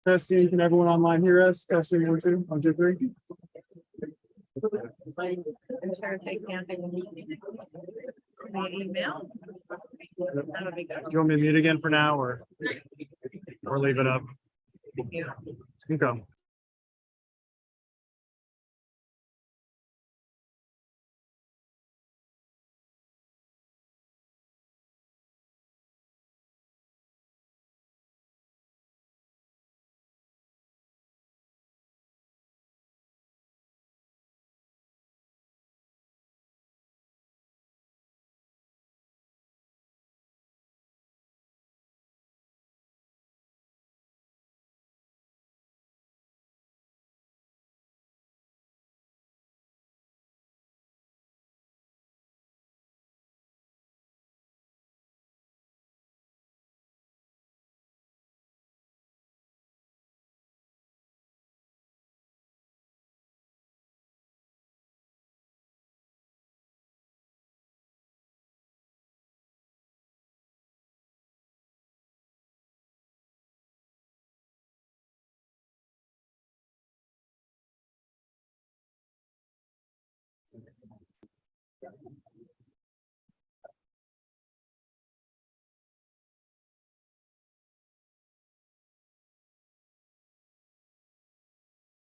Testing, can everyone online hear us? Testing, 1, 2, 1, 2, 3. I'm sure if they can't, they can via email. That'll be good. Do you want me to mute again for now or leave it up? Yeah. Okay.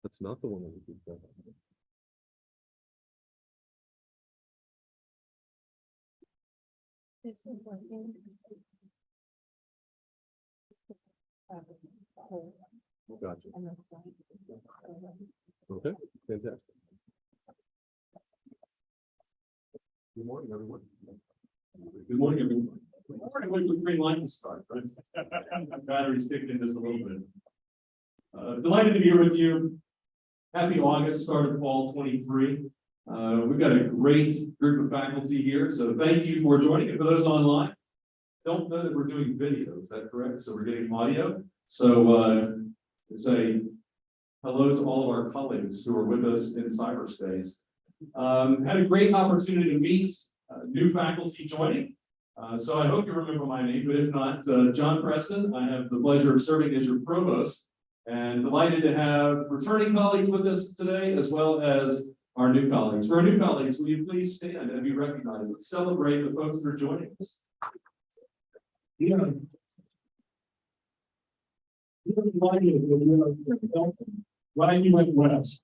That's not the one that we did. Gotcha. Okay, fantastic. Good morning, everyone. Good morning, everyone. We're going to wait for green light to start, right? Battery's kicking in just a little bit. Delighted to be here with you. Happy August, start of fall 23. We've got a great group of faculty here, so thank you for joining. And for those online, don't know that we're doing video, is that correct? So we're getting audio. So say hello to all of our colleagues who are with us in cyberspace. Had a great opportunity to meet new faculty joining. So I hope you remember my name, but if not, John Preston. I have the pleasure of serving as your provost and delighted to have returning colleagues with us today, as well as our new colleagues. For our new colleagues, will you please stand and be recognized? Let's celebrate the folks that are joining us. Yeah. Right, you went west.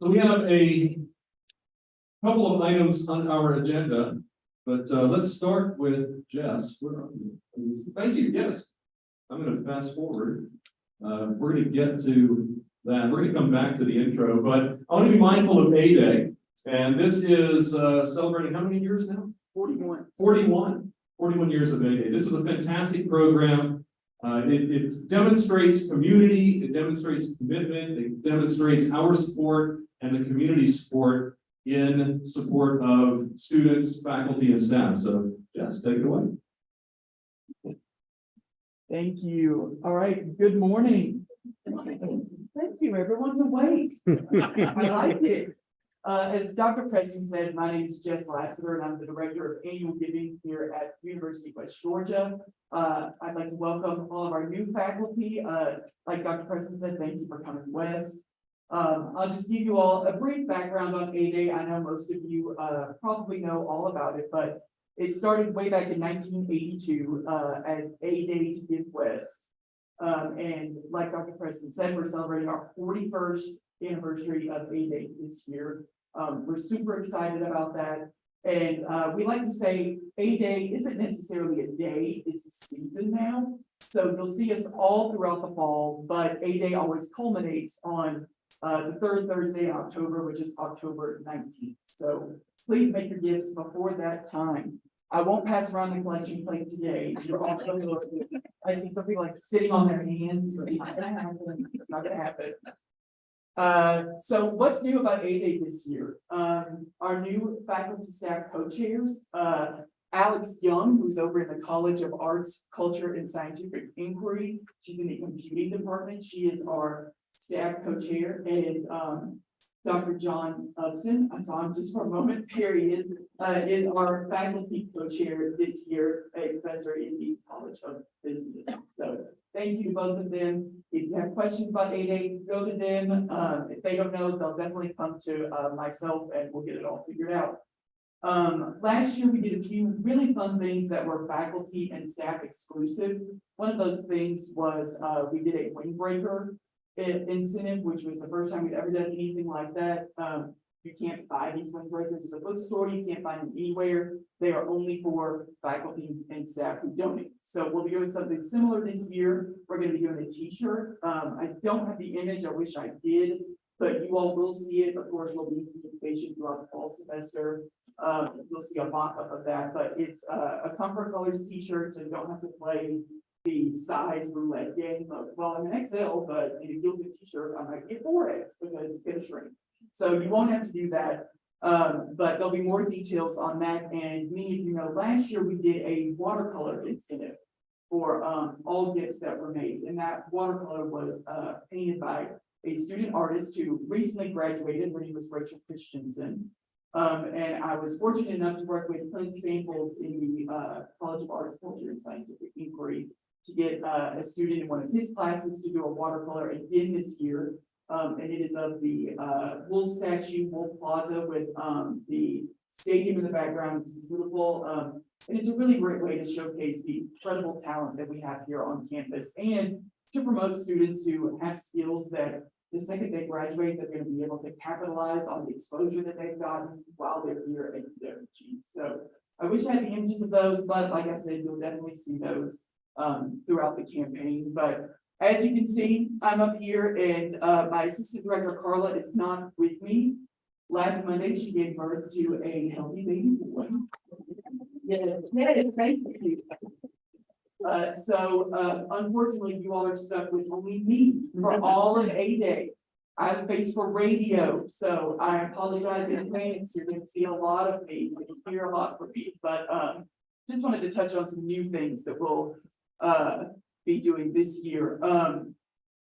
So we have a couple of items on our agenda, but let's start with Jess. Where are you? Thank you. Yes, I'm going to fast forward. We're going to get to that. We're going to come back to the intro, but I want to be mindful of A-Day, and this is celebrating how many years now? 41 years of A-Day. This is a fantastic program. It demonstrates community, it demonstrates commitment, it demonstrates our support and the community support in support of students, faculty, and staff. So, Jess, take it away. Thank you. All right. Good morning. Thank you. Everyone's awake. I like it. As Dr. Preston said, my name is Jess Lassiter, and I'm the Director of Annual Giving here at University of West Georgia. I'd like to welcome all of our new faculty. Like Dr. Preston said, thank you for coming west. I'll just give you all a brief background on A-Day. I know most of you probably know all about it, but it started way back in 1982 as A-Day to Give West. And like Dr. Preston said, we're celebrating our 41st anniversary of A-Day this year. We're super excited about that. And we like to say A-Day isn't necessarily a day, it's a season now. So you'll see us all throughout the fall, but A-Day always culminates on the third Thursday in October, which is October 19th. So please make your gifts before that time. I won't pass around the collection plate today. I see some people like sitting on their hands. It's not gonna happen. It's not gonna happen. So what's new about A-Day this year? Our new faculty staff co-chairs, Alex Young, who's over in the College of Arts, Culture, and Scientific Inquiry. She's in the computing department. She is our staff co-chair, and Dr. John Upson, I saw him just for a moment, here he is our faculty co-chair this year, a professor in the College of Business. So thank you to both of them. If you have questions about 8A, go to them. If they don't know, they'll definitely come to, myself and we'll get it all figured out. Last year we did a few really fun things that were faculty and staff exclusive. One of those things was, we did a windbreaker incentive, which was the first time we'd ever done anything like that. You can't buy these windbreakers at the bookstore, you can't find them anywhere. They are only for faculty and staff who donate. So we'll be doing something similar this year. We're gonna be doing a t-shirt. I don't have the image, I wish I did, but you all will see it. Of course, we'll be in communication throughout the fall semester. You'll see a mock-up of that, but it's a Comfort Colors t-shirt, so you don't have to play the size roulette game of, well, I'm an XL, but in a gilded t-shirt, I might get 4X because it's gonna shrink. So you won't have to do that. But there'll be more details on that. And many of you know, last year we did a watercolor incentive for all gifts that were made. And that watercolor was painted by a student artist who recently graduated. Her name was Rachel Christensen. And I was fortunate enough to work with Clint Samples in the College of Arts, Culture, and Scientific Inquiry to get a student in one of his classes to do a watercolor again this year. And it is of the Wolf statue, Wolf Plaza, with the stadium in the background. It's beautiful. And it's a really great way to showcase the incredible talent that we have here on campus and to promote students who have skills that the second they graduate, they're going to be able to capitalize on the exposure that they've gotten while they're here at UWG. So I wish I had the images of those, but like I said, you'll definitely see those throughout the campaign. But as you can see, I'm up here and my assistant director, Carla, is not with me. Last Monday, she gave birth to a healthy baby boy. Yeah, thank you. So unfortunately, you all are stuck with only me for all of A Day. I have a face for radio, so I apologize in advance. You're going to see a lot of me, you're going to hear a lot from me, but just wanted to touch on some new things that we'll be doing this year.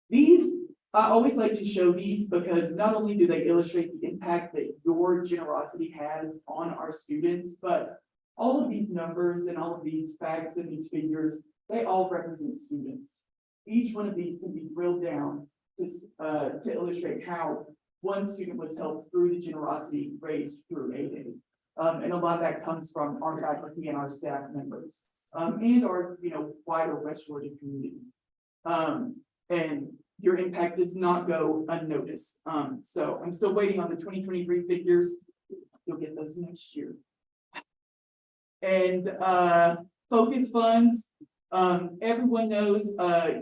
These, I always like to show these because not only do they illustrate the impact that your generosity has on our students, but all of these numbers and all of these facts and these figures, they all represent students. Each one of these can be drilled down to illustrate how one student was helped through the generosity raised through A Day. And a lot of that comes from our faculty and our staff members. And our, wider West Georgia community. And your impact does not go unnoticed. So I'm still waiting on the 2023 figures. You'll get those next year. And focus funds, everyone knows,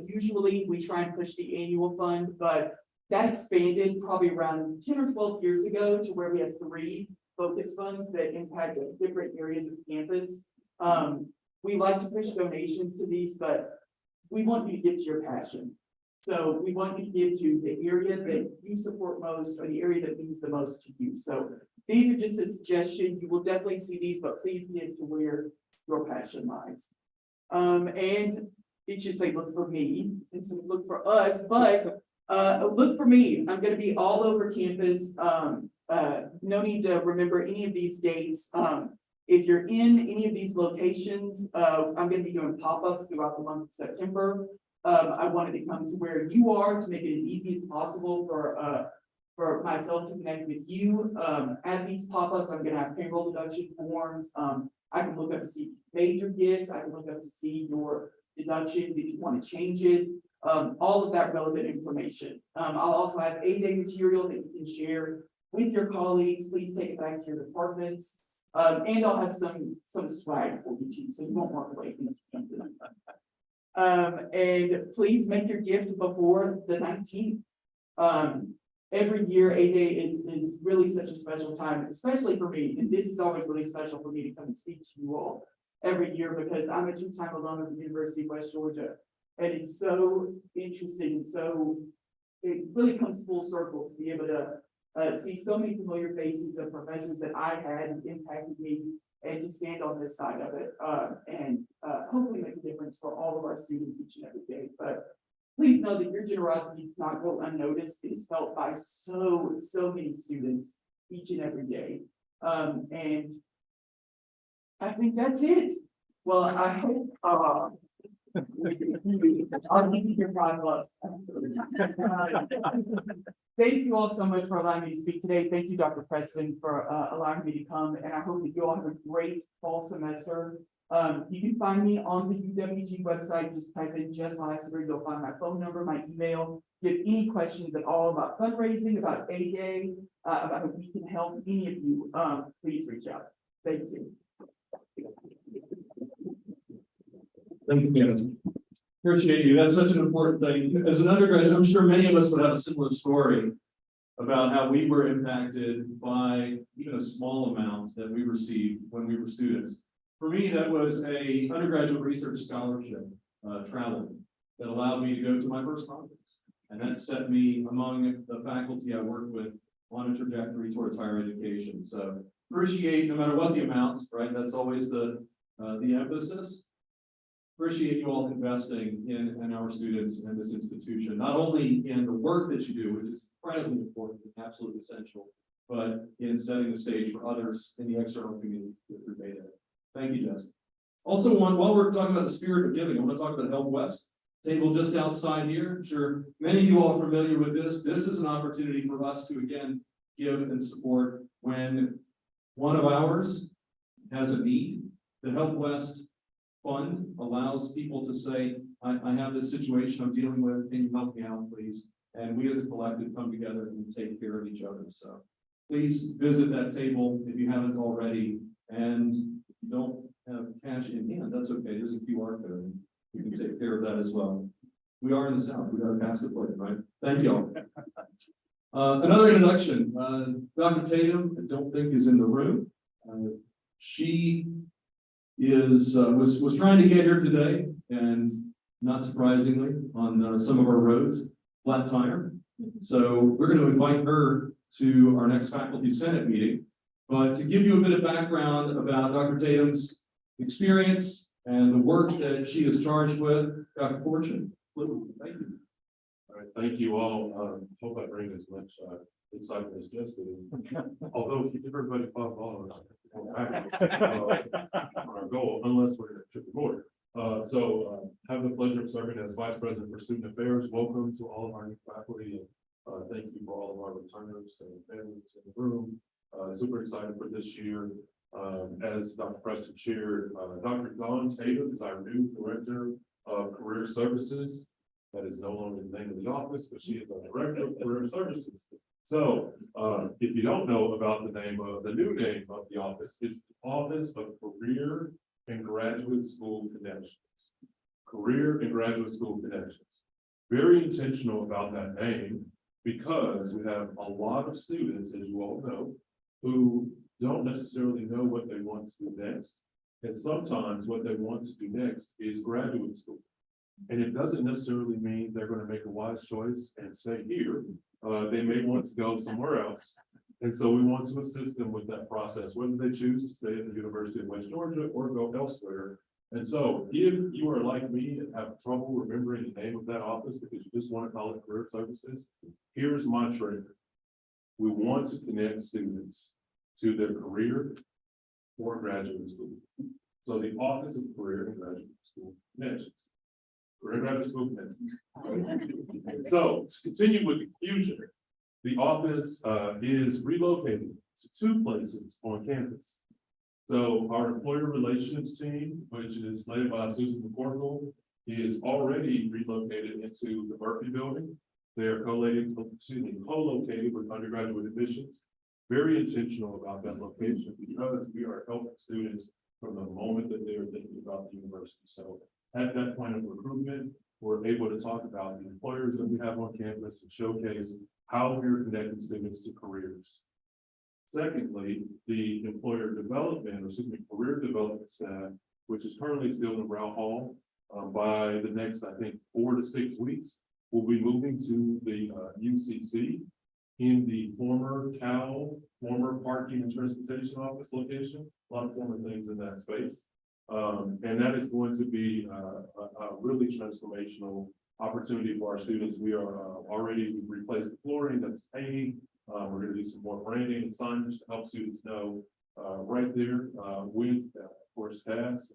usually we try and push the annual fund, but that expanded probably around 10 or 12 years ago to where we have 3 focus funds that impact different areas of campus. We like to push donations to these, but we want you to give to your passion. So we want you to give to the area that you support most or the area that means the most to you. So these are just a suggestion. You will definitely see these, but please give to where your passion lies. And it should say, look for me instead of look for us, but look for me. I'm going to be all over campus. No need to remember any of these dates. If you're in any of these locations, I'm going to be doing pop-ups throughout the month of September. I wanted to come to where you are to make it as easy as possible for myself to connect with you. At these pop-ups, I'm going to have payroll deduction forms. I can look up to see major gifts. I can look up to see your deductions if you want to change it. All of that relevant information. I'll also have A Day material that you can share with your colleagues. Please take it back to your departments. And I'll have some swag for you too, so you won't walk away from this. And please make your gift before the 19th. Every year, A Day is really such a special time, especially for me. And this is always really special for me to come and speak to you all every year because I'm a 2-time alum at the University of West Georgia. And it's so interesting. So it really comes full circle to be able to see so many familiar faces of professors that I had and impacted me, and to stand on this side of it and hopefully make a difference for all of our students each and every day. But please know that your generosity does not go unnoticed. It's felt by so many students each and every day. And I think that's it. Well, I hope I'll give you your $5. Thank you all so much for allowing me to speak today. Thank you, Dr. Preston, for allowing me to come, and I hope that you all have a great fall semester. You can find me on the UWG website. Just type in Jess Lassiter. You'll find my phone number, my email. If you have any questions at all about fundraising, about A-Day, about how we can help any of you, please reach out. Thank you. Thank you, Kevin. Appreciate you. That's such an important thing. As an undergraduate, I'm sure many of us would have a similar story about how we were impacted by even a small amount that we received when we were students. For me, that was a undergraduate research scholarship, travel, that allowed me to go to my first conference. And that set me among the faculty I worked with on a trajectory towards higher education. So appreciate, no matter what the amount, right? That's always the emphasis. Appreciate you all investing in our students and this institution, not only in the work that you do, which is incredibly important and absolutely essential, but in setting the stage for others in the external community with your data. Thank you, Jess. Also, while we're talking about the spirit of giving, I want to talk about Help West. Table just outside here. I'm sure many of you all are familiar with this. This is an opportunity for us to, again, give and support when one of ours has a need. The Help West Fund allows people to say, I have this situation I'm dealing with, can you help me out, please? And we as a collective come together and take care of each other. So please visit that table if you haven't already. And if you don't have cash in hand, that's okay. There's a QR code. We can take care of that as well. We are in the South. We got to pass the plate, right? Thank you all. Another introduction. Dr. Tatum, I don't think is in the room. She was trying to get here today, and not surprisingly, on some of our roads, flat tire. So we're going to invite her to our next Faculty Senate meeting. But to give you a bit of background about Dr. Tatum's experience and the work that she is charged with, Dr. Fortune, thank you. All right, thank you all. Hope I bring as much excitement as Jess did. Although if you give everybody $5, our goal, unless we're gonna trip the board. Have the pleasure of serving as Vice President for Student Affairs. Welcome to all of our new faculty, and thank you for all of our returners and families in the room. Super excited for this year. As Dr. Preston shared, Dr. Dawn Tatum is our new Director of Career Services. That is no longer the name of the office, but she is the Director of Career Services. So, if you don't know about the new name of the office, it's the Office of Career and Graduate School Connections. Career and Graduate School Connections. Very intentional about that name because we have a lot of students, as you all know, who don't necessarily know what they want to do next. And sometimes what they want to do next is graduate school. And it doesn't necessarily mean they're going to make a wise choice and stay here. They may want to go somewhere else. And so we want to assist them with that process, whether they choose to stay at the University of West Georgia or go elsewhere. And so if you are like me and have trouble remembering the name of that office because you just want to call it Career Services, here's my trick. We want to connect students to their career or graduate school. So the Office of Career and Graduate School Connections. Career and Graduate School Connections. So to continue with the fusion, the office is relocated to 2 places on campus. So our employer relations team, which is led by Susan McCorkle, is already relocated into the Murphy building. They are co-located with undergraduate admissions. Very intentional about that location because we are helping students from the moment that they are thinking about the university. So at that point of recruitment, we're able to talk about the employers that we have on campus and showcase how we're connecting students to careers. Secondly, the career development staff, which is currently still in Brown Hall, by the next, I think, 4 to 6 weeks, we'll be moving to the UCC in the former Parking and Transportation Office location. A lot of former things in that space. And that is going to be a really transformational opportunity for our students. We are already replaced the flooring, that's painting. We're going to do some more branding and signage to help students know right there with, of course, TAS,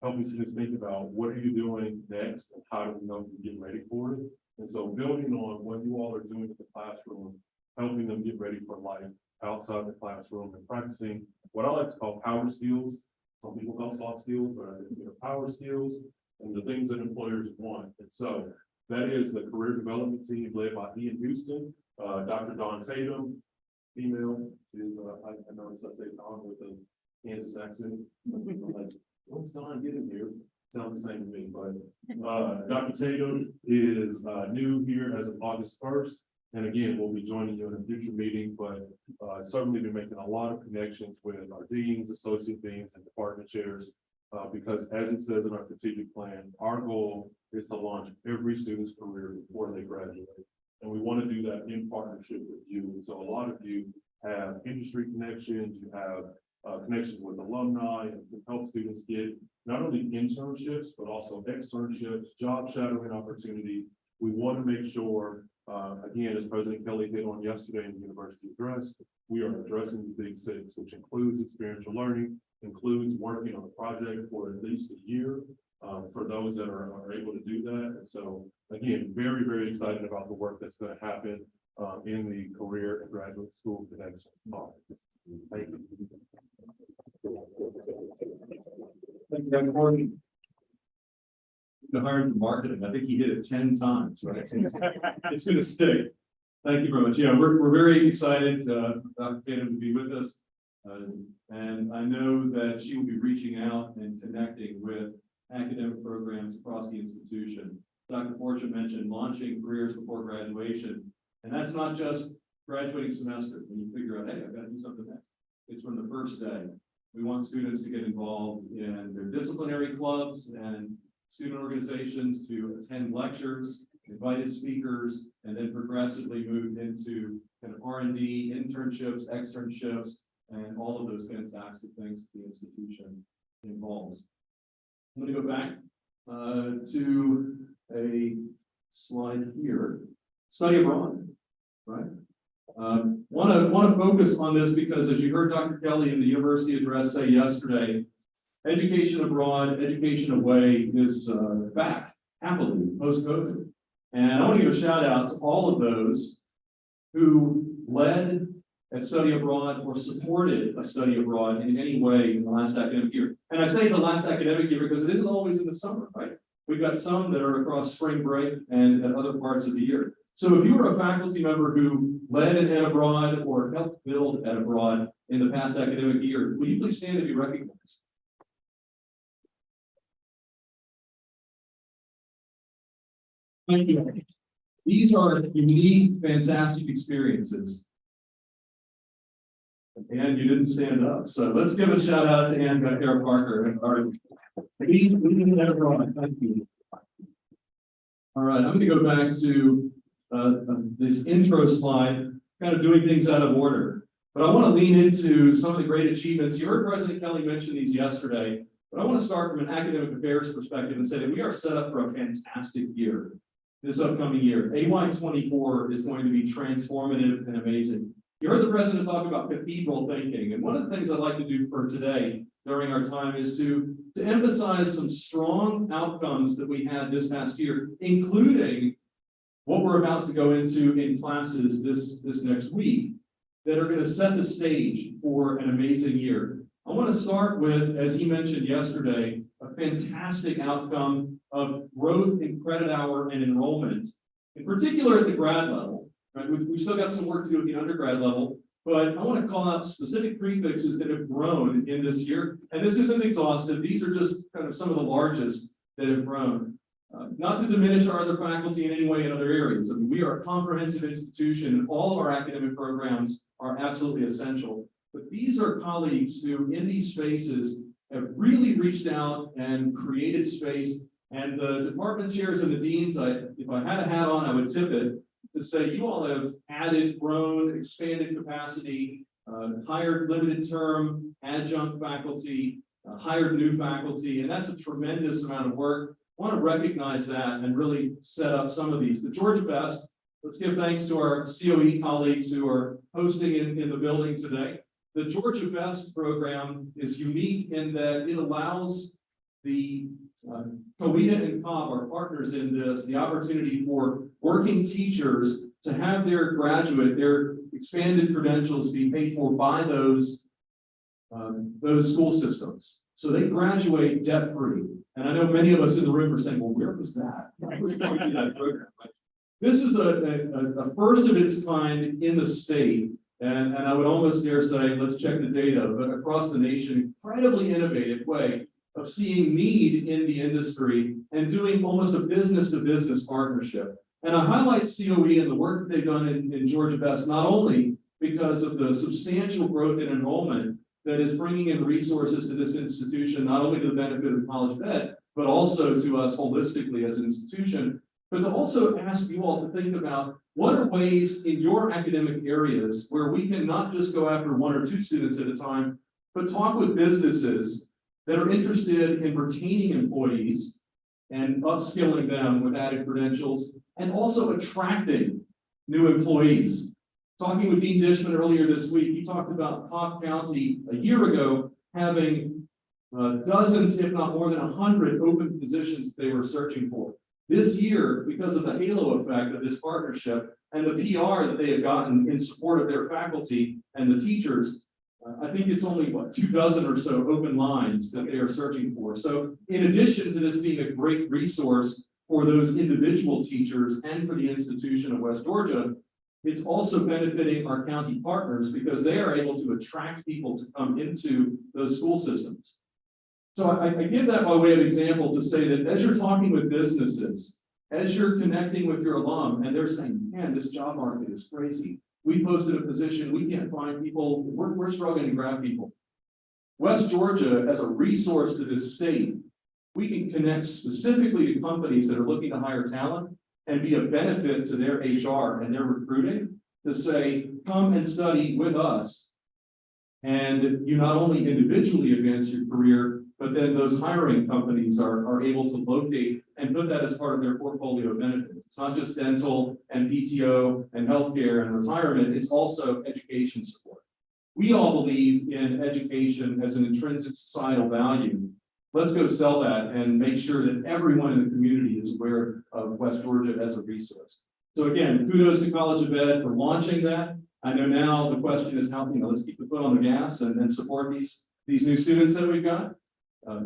helping students think about what are you doing next and how do we know you get ready for it. And so building on what you all are doing in the classroom, helping them get ready for life outside the classroom and practicing what I like to call power skills. Some people call soft skills, but I think they're power skills and the things that employers want. And so that is the career development team led by Ian Houston, Dr. Dawn Tatum, female, is, I noticed I say Dawn with a Kansas accent. I'm like, what's Dawn getting here? Sounds the same to me, but, Dr. Tatum is, new here as of August 1st. And again, we'll be joining you in a future meeting, but, certainly been making a lot of connections with our deans, associate deans, and department chairs. Because as it says in our strategic plan, our goal is to launch every student's career before they graduate. And we want to do that in partnership with you. And so a lot of you have industry connections, you have connections with alumni, and can help students get not only internships, but also externships, job shadowing opportunity. We want to make sure, again, as President Kelly hit on yesterday in the university address, we are addressing the big six, which includes experiential learning, includes working on a project for at least a year, for those that are able to do that. And so, again, very, very excited about the work that's going to happen in the career and graduate school connections. Thank you. Thank you, Dr. Morgan. The hiring for marketing, I think he hit it 10 times, right? It's gonna stick. Thank you very much. Yeah, we're very excited, Dr. Tatum to be with us. And I know that she will be reaching out and connecting with academic programs across the institution. Dr. Fortune mentioned launching careers before graduation. And that's not just graduating semester, when you figure out, hey, I've got to do something next. It's from the first day. We want students to get involved in their disciplinary clubs and student organizations, to attend lectures, invited speakers, and then progressively move into kind of R&D, internships, externships, and all of those fantastic things the institution involves. I'm going to go back to a slide here. Study abroad, right? Want to focus on this because, as you heard Dr. Kelly in the university address say yesterday, education abroad, education away is back happily post-COVID. And I want to give a shout out to all of those who led a study abroad or supported a study abroad in any way in the last academic year. And I say the last academic year because it isn't always in the summer, right? We've got some that are across spring break and at other parts of the year. So if you were a faculty member who led an abroad or helped build an abroad in the past academic year, will you please stand to be recognized? Thank you. These are unique, fantastic experiences. And you didn't stand up, so let's give a shout out to Ann Becker Parker. Thank you. All right, I'm going to go back to this intro slide, kind of doing things out of order. But I want to lean into some of the great achievements. You heard President Kelly mention these yesterday, but I want to start from an academic affairs perspective and say that we are set up for a fantastic year. This upcoming year, AY24 is going to be transformative and amazing. You heard the president talk about cathedral thinking, and one of the things I'd like to do for today during our time is to emphasize some strong outcomes that we had this past year, including what we're about to go into in classes this next week that are going to set the stage for an amazing year. I want to start with, as he mentioned yesterday, a fantastic outcome of growth in credit hour and enrollment, in particular at the grad level. Right? We've still got some work to do at the undergrad level, but I want to call out specific prefixes that have grown in this year. And this isn't exhaustive. These are just kind of some of the largest that have grown. Not to diminish our other faculty in any way in other areas. I mean, we are a comprehensive institution and all of our academic programs are absolutely essential. But these are colleagues who in these spaces have really reached out and created space. And the department chairs and the deans, if I had a hat on, I would tip it to say you all have added, grown, expanded capacity, hired limited term adjunct faculty, hired new faculty, and that's a tremendous amount of work. I want to recognize that and really set up some of these. The Georgia Best, let's give thanks to our COE colleagues who are hosting in the building today. The Georgia Best program is unique in that it allows the COETA and COB are partners in this, the opportunity for working teachers to have their their expanded credentials be paid for by those school systems. So they graduate debt-free. And I know many of us in the room are saying, well, where was that? That program? This is a first of its kind in the state. And I would almost dare say, let's check the data, but across the nation, incredibly innovative way of seeing need in the industry and doing almost a business-to-business partnership. And I highlight COE and the work that they've done in Georgia Best, not only because of the substantial growth in enrollment that is bringing in resources to this institution, not only to the benefit of college ed, but also to us holistically as an institution, but to also ask you all to think about what are ways in your academic areas where we can not just go after 1 or 2 students at a time, but talk with businesses that are interested in retaining employees and upskilling them with added credentials, and also attracting new employees. Talking with Dean Dishman earlier this week, he talked about Cobb County a year ago having dozens, if not more than 100 open positions they were searching for. This year, because of the halo effect of this partnership and the PR that they have gotten in support of their faculty and the teachers, I think it's only, 24 or so open lines that they are searching for. So in addition to this being a great resource for those individual teachers and for the institution of West Georgia, it's also benefiting our county partners because they are able to attract people to come into those school systems. So I give that by way of example to say that as you're talking with businesses, as you're connecting with your alum and they're saying, man, this job market is crazy. We posted a position, we can't find people, we're struggling to grab people. West Georgia, as a resource to this state, we can connect specifically to companies that are looking to hire talent and be a benefit to their HR and their recruiting to say, come and study with us. And you not only individually advance your career, but then those hiring companies are able to locate and put that as part of their portfolio of benefits. It's not just dental and PTO and healthcare and retirement, it's also education support. We all believe in education as an intrinsic societal value. Let's go sell that and make sure that everyone in the community is aware of West Georgia as a resource. So again, kudos to College of Ed for launching that. I know now the question is how, let's keep the foot on the gas and support these new students that we've got.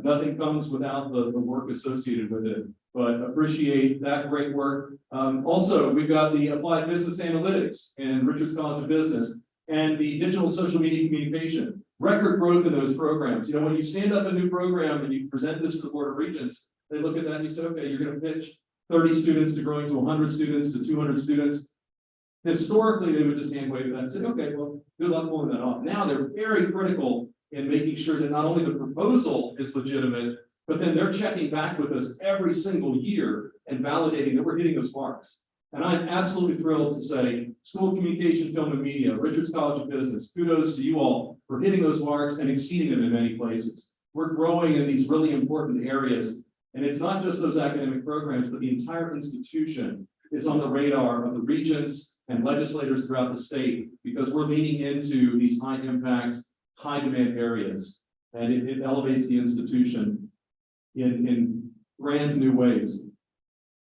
Nothing comes without the work associated with it, but appreciate that great work. Also, we've got the Applied Business Analytics in Richards College of Business and the Digital Social Media Communication. Record growth in those programs. When you stand up a new program and you present this to the Board of Regents, they look at that and you say, okay, you're going to pitch 30 students to growing to 100 students to 200 students. Historically, they would just hand wave that and say, okay, well, good luck pulling that off. Now they're very critical in making sure that not only the proposal is legitimate, but then they're checking back with us every single year and validating that we're hitting those marks. And I'm absolutely thrilled to say, School of Communication, Film and Media, Richards College of Business, kudos to you all for hitting those marks and exceeding them in many places. We're growing in these really important areas. And it's not just those academic programs, but the entire institution is on the radar of the regents and legislators throughout the state because we're leaning into these high impact, high demand areas. And it elevates the institution in brand new ways.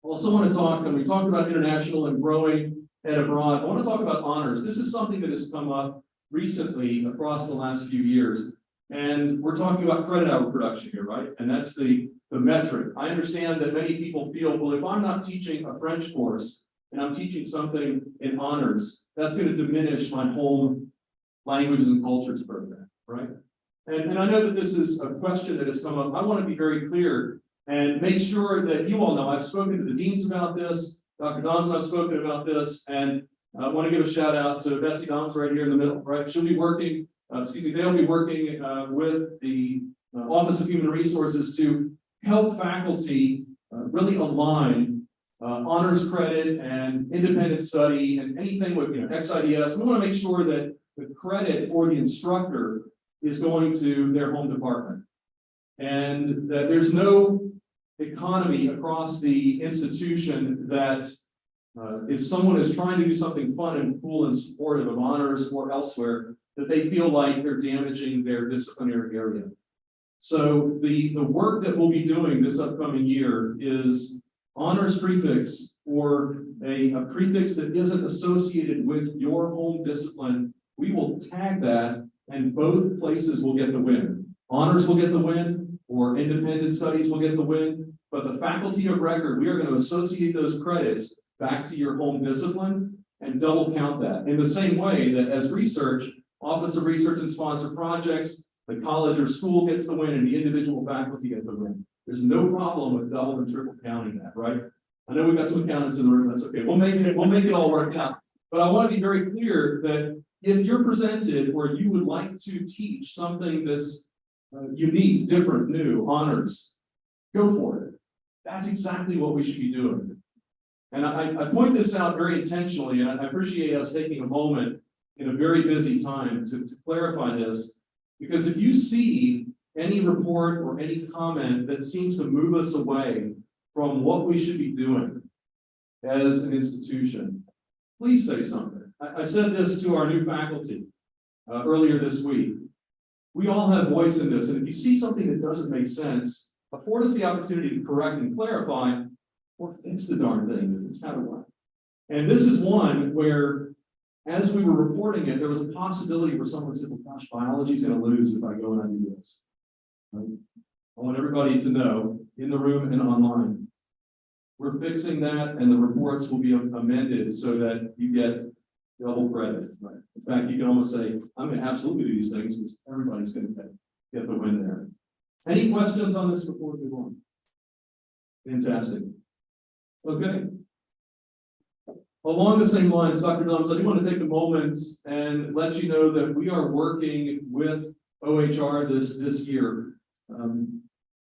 Also want to talk, and we talked about international and growing and abroad. I want to talk about honors. This is something that has come up recently across the last few years. And we're talking about credit hour production here, right? And that's the metric. I understand that many people feel, well, if I'm not teaching a French course and I'm teaching something in honors, that's going to diminish my home languages and cultures program, right? And I know that this is a question that has come up. I want to be very clear and make sure that you all know I've spoken to the deans about this. Dr. Doms and I've spoken about this, and I want to give a shout out to Betsy Doms right here in the middle, right? She'll be working, they'll be working with the Office of Human Resources to help faculty really align honors credit and independent study and anything with XIDS. We want to make sure that the credit for the instructor is going to their home department, and that there's no economy across the institution that if someone is trying to do something fun and cool and supportive of honors or elsewhere, that they feel like they're damaging their disciplinary area. So the work that we'll be doing this upcoming year is honors prefix or a prefix that isn't associated with your home discipline. We will tag that and both places will get the win. Honors will get the win or independent studies will get the win. But the faculty of record, we are going to associate those credits back to your home discipline and double count that. In the same way that as research, Office of Research and Sponsored Projects, the college or school gets the win and the individual faculty get the win. There's no problem with double and triple counting that, right? I know we've got some accountants in the room, that's okay. We'll make it all work out. But I want to be very clear that if you're presented or you would like to teach something that's unique, different, new, honors, go for it. That's exactly what we should be doing. And I point this out very intentionally, and I appreciate us taking a moment in a very busy time to clarify this, because if you see any report or any comment that seems to move us away from what we should be doing as an institution, please say something. I said this to our new faculty earlier this week. We all have voice in this, and if you see something that doesn't make sense, afford us the opportunity to correct and clarify, or fix the darn thing if it's out of line. And this is one where, as we were reporting it, there was a possibility where someone said, well, gosh, biology is going to lose if I go and I do this. I want everybody to know, in the room and online, we're fixing that, and the reports will be amended so that you get double credit. Right? In fact, you can almost say, I'm going to absolutely do these things because everybody's going to get the win there. Any questions on this before we move on? Fantastic. Okay. Along the same lines, Dr. Doms, I do want to take a moment and let you know that we are working with OHR this year.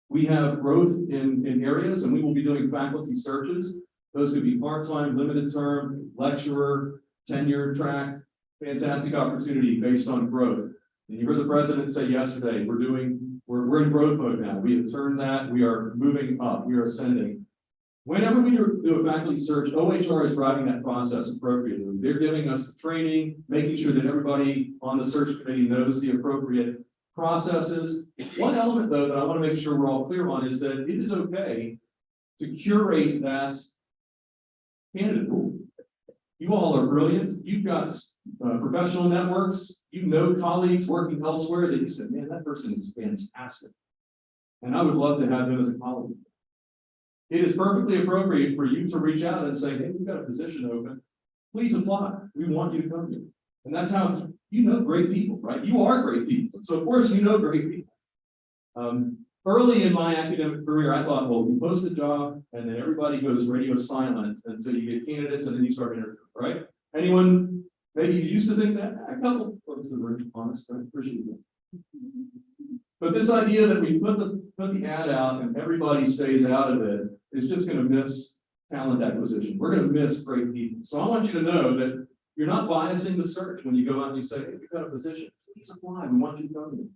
We have growth in areas, and we will be doing faculty searches. Those could be part-time, limited term, lecturer, tenure track, fantastic opportunity based on growth. And you heard the president say yesterday, we're in growth mode now. We have turned that, we are moving up, we are ascending. Whenever we do a faculty search, OHR is driving that process appropriately. They're giving us the training, making sure that everybody on the search committee knows the appropriate processes. One element, though, that I want to make sure we're all clear on is that it is okay to curate that candidate pool. You all are brilliant. You've got professional networks. You know colleagues working elsewhere that you said, man, that person is fantastic. And I would love to have them as a colleague. It is perfectly appropriate for you to reach out and say, hey, we've got a position open. Please apply. We want you to come here. And that's how you know great people, right? You are great people. So, of course, you know great people. Early in my academic career, I thought, well, you post a job and then everybody goes radio silent until you get candidates and then you start interviewing, right? Anyone, maybe you used to think that? A couple folks that were honest, I appreciate that. But this idea that we put the ad out and everybody stays out of it is just going to miss talent acquisition. We're going to miss great people. So I want you to know that you're not biasing the search when you go out and you say, hey, we've got a position, please apply, we want you to come here.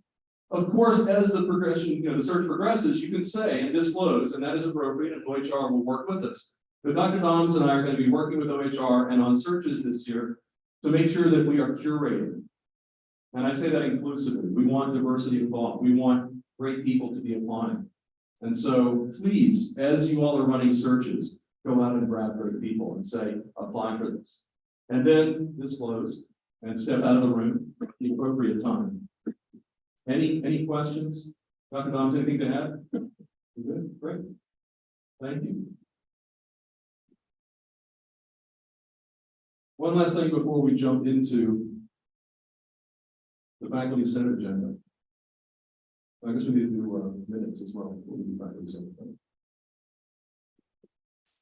Of course, as the progression, the search progresses, you can say and disclose, and that is appropriate, and OHR will work with us. But Dr. Doms and I are going to be working with OHR and on searches this year to make sure that we are curated. And I say that inclusively. We want diversity of thought. We want great people to be applying. And so please, as you all are running searches, go out and grab great people and say, apply for this. And then disclose and step out of the room at the appropriate time. Any questions? Dr. Doms, anything to add? You good? Great. Thank you. One last thing before we jump into the faculty senate agenda. I guess we need to do minutes as well. We'll do faculty senate. I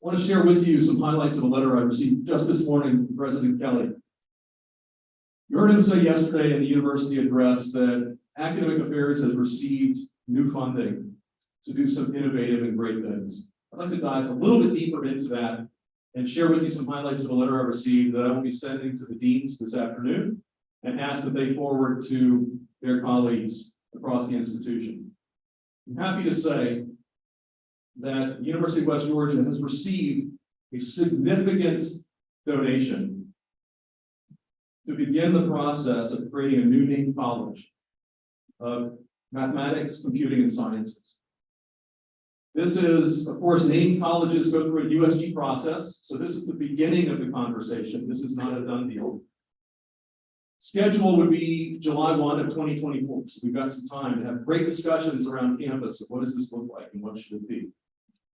want to share with you some highlights of a letter I received just this morning from President Kelly. You heard him say yesterday in the university address that Academic Affairs has received new funding to do some innovative and great things. I'd like to dive a little bit deeper into that and share with you some highlights of a letter I received that I will be sending to the deans this afternoon and ask that they forward to their colleagues across the institution. I'm happy to say that the University of West Georgia has received a significant donation to begin the process of creating a new named college. mathematics, computing, and sciences. This is, of course, named colleges go through a USG process, so this is the beginning of the conversation. This is not a done deal. Schedule would be July 1 of 2024, so we've got some time to have great discussions around campus of what does this look like and what should it be.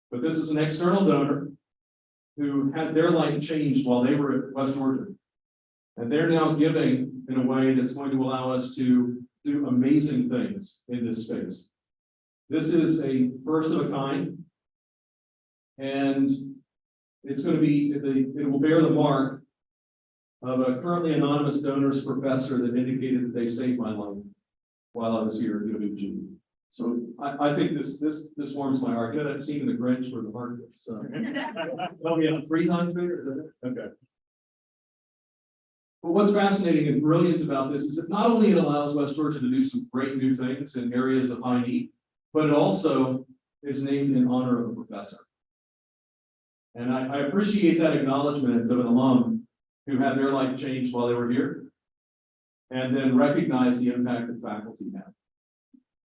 But this is an external donor who had their life changed while they were at West Georgia. And they're now giving in a way that's going to allow us to do amazing things in this space. This is a first of a kind. And it's going to be, it will bear the mark of a currently anonymous donors professor that indicated that they saved my life while I was here at UWG. So I think this warms my heart. You know that scene in The Grinch where the heart gets, oh yeah, freeze on Twitter, is that it? Okay. But what's fascinating and brilliant about this is that not only it allows West Georgia to do some great new things in areas of high need, but it also is named in honor of a professor. And I appreciate that acknowledgement of an alum who had their life changed while they were here, and then recognize the impact that faculty have.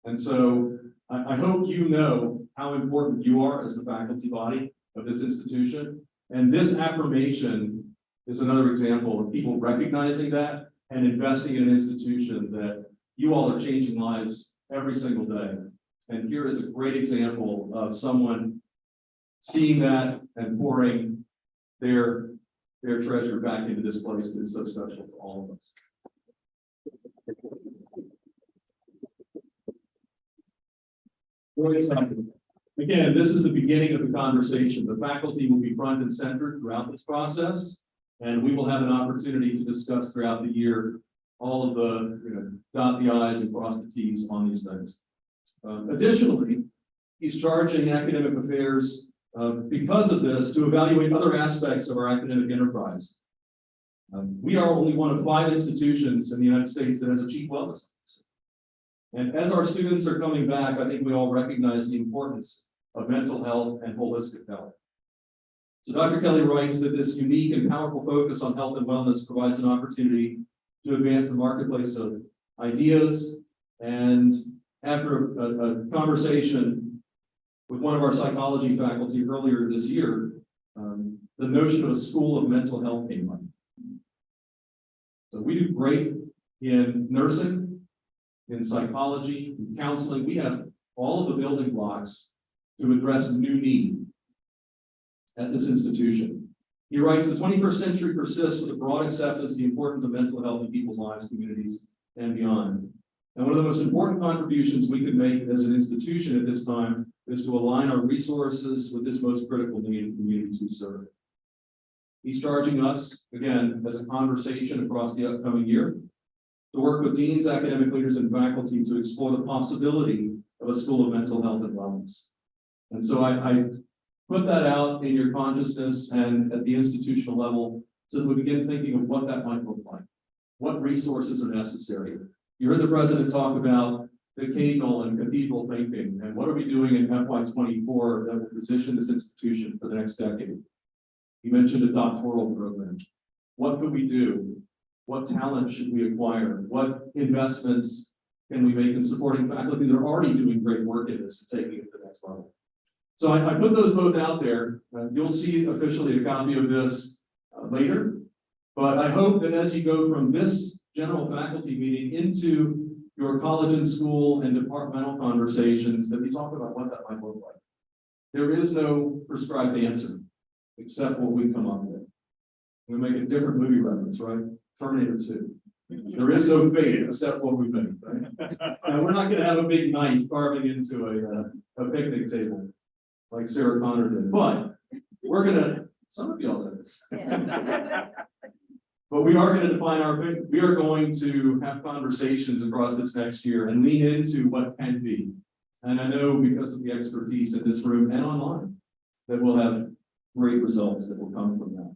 And so I hope you know how important you are as the faculty body of this institution. And this affirmation is another example of people recognizing that and investing in an institution that you all are changing lives every single day. And here is a great example of someone seeing that and pouring their treasure back into this place that is so special to all of us. Again, this is the beginning of the conversation. The faculty will be front and center throughout this process, and we will have an opportunity to discuss throughout the year all of the, dot the i's and cross the t's on these things. Additionally, he's charging academic affairs because of this to evaluate other aspects of our academic enterprise. We are only one of 5 institutions in the United States that has a chief wellness officer. And as our students are coming back, I think we all recognize the importance of mental health and holistic health. So Dr. Kelly writes that this unique and powerful focus on health and wellness provides an opportunity to advance the marketplace of ideas. And after a conversation with one of our psychology faculty earlier this year, the notion of a school of mental health came up. So we do great in nursing, in psychology, in counseling. We have all of the building blocks to address new need at this institution. He writes, the 21st century persists with a broad acceptance of the importance of mental health in people's lives, communities, and beyond. And one of the most important contributions we could make as an institution at this time is to align our resources with this most critical need in communities we serve. He's charging us, again, as a conversation across the upcoming year, to work with deans, academic leaders, and faculty to explore the possibility of a school of mental health and wellness. And so I put that out in your consciousness and at the institutional level so that we begin thinking of what that might look like. What resources are necessary? You heard the president talk about decadal and cathedral thinking, and what are we doing in FY24 that will position this institution for the next decade? He mentioned a doctoral program. What could we do? What talent should we acquire? What investments can we make in supporting faculty that are already doing great work in this and taking it to the next level? So I put those both out there. You'll see officially a copy of this later, but I hope that as you go from this general faculty meeting into your college and school and departmental conversations, that we talk about what that might look like. There is no prescribed answer except what we come up with. We make a different movie reference, right? Terminator 2. There is no fate except what we make, right? And we're not going to have a big knife carving into a picnic table like Sarah Connor did, but we're going to, some of y'all did this. But we are going to define our fate. We are going to have conversations across this next year and lean into what can be. And I know because of the expertise in this room and online that we'll have great results that will come from that.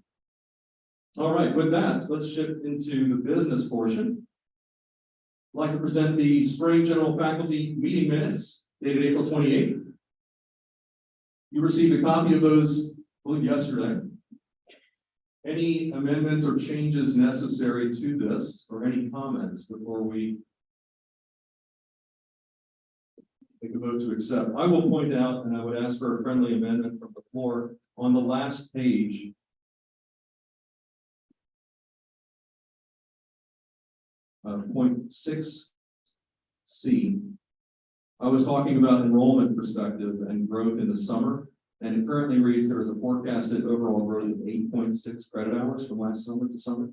All right, with that, let's shift into the business portion. I'd like to present the spring general faculty meeting minutes dated April 28th. You received a copy of those, I believe, yesterday. Any amendments or changes necessary to this, or any comments before we take a vote to accept. I will point out, and I would ask for a friendly amendment from the floor, on the last page. Point 6C. I was talking about enrollment perspective and growth in the summer, and it currently reads there is a forecasted overall growth of 8.6 credit hours from last summer to summer.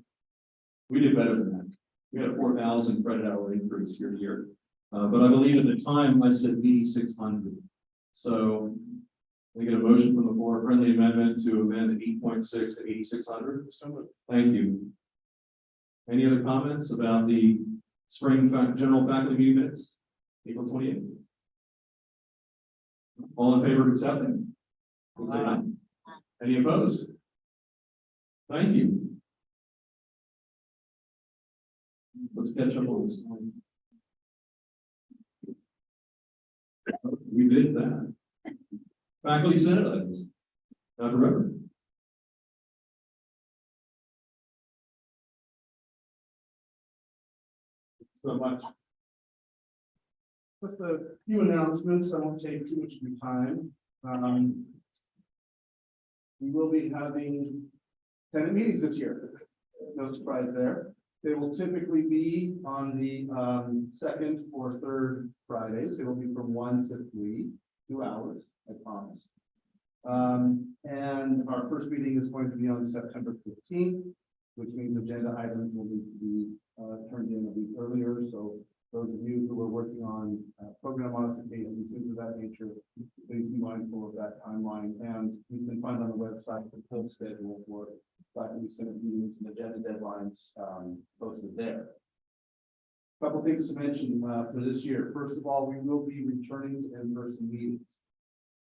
We did better than that. We had a 4,000 credit hour increase year to year. But I believe at the time I said 8,600. So we get a motion from the floor, friendly amendment to amend 8.6 to 8,600. Thank you. Any other comments about the spring general faculty meeting minutes, April 28th? All in favor of accepting? Please say aye. Any opposed? Thank you. Let's catch up on this. We did that. Faculty Senate items. Dr. Reverend. So much. Just a few announcements, I won't take too much of your time. We will be having Senate meetings this year, no surprise there. They will typically be on the second or third Fridays. It will be from 1 to 3, 2 hours, I promise. And our first meeting is going to be on September 15th, which means agenda items will need to be turned in a week earlier. So those of you who are working on program modifications, things of that nature, please be mindful of that timeline. And you can find on the website the full schedule for faculty senate meetings and agenda deadlines posted there. A couple things to mention for this year. First of all, we will be returning to in-person meetings.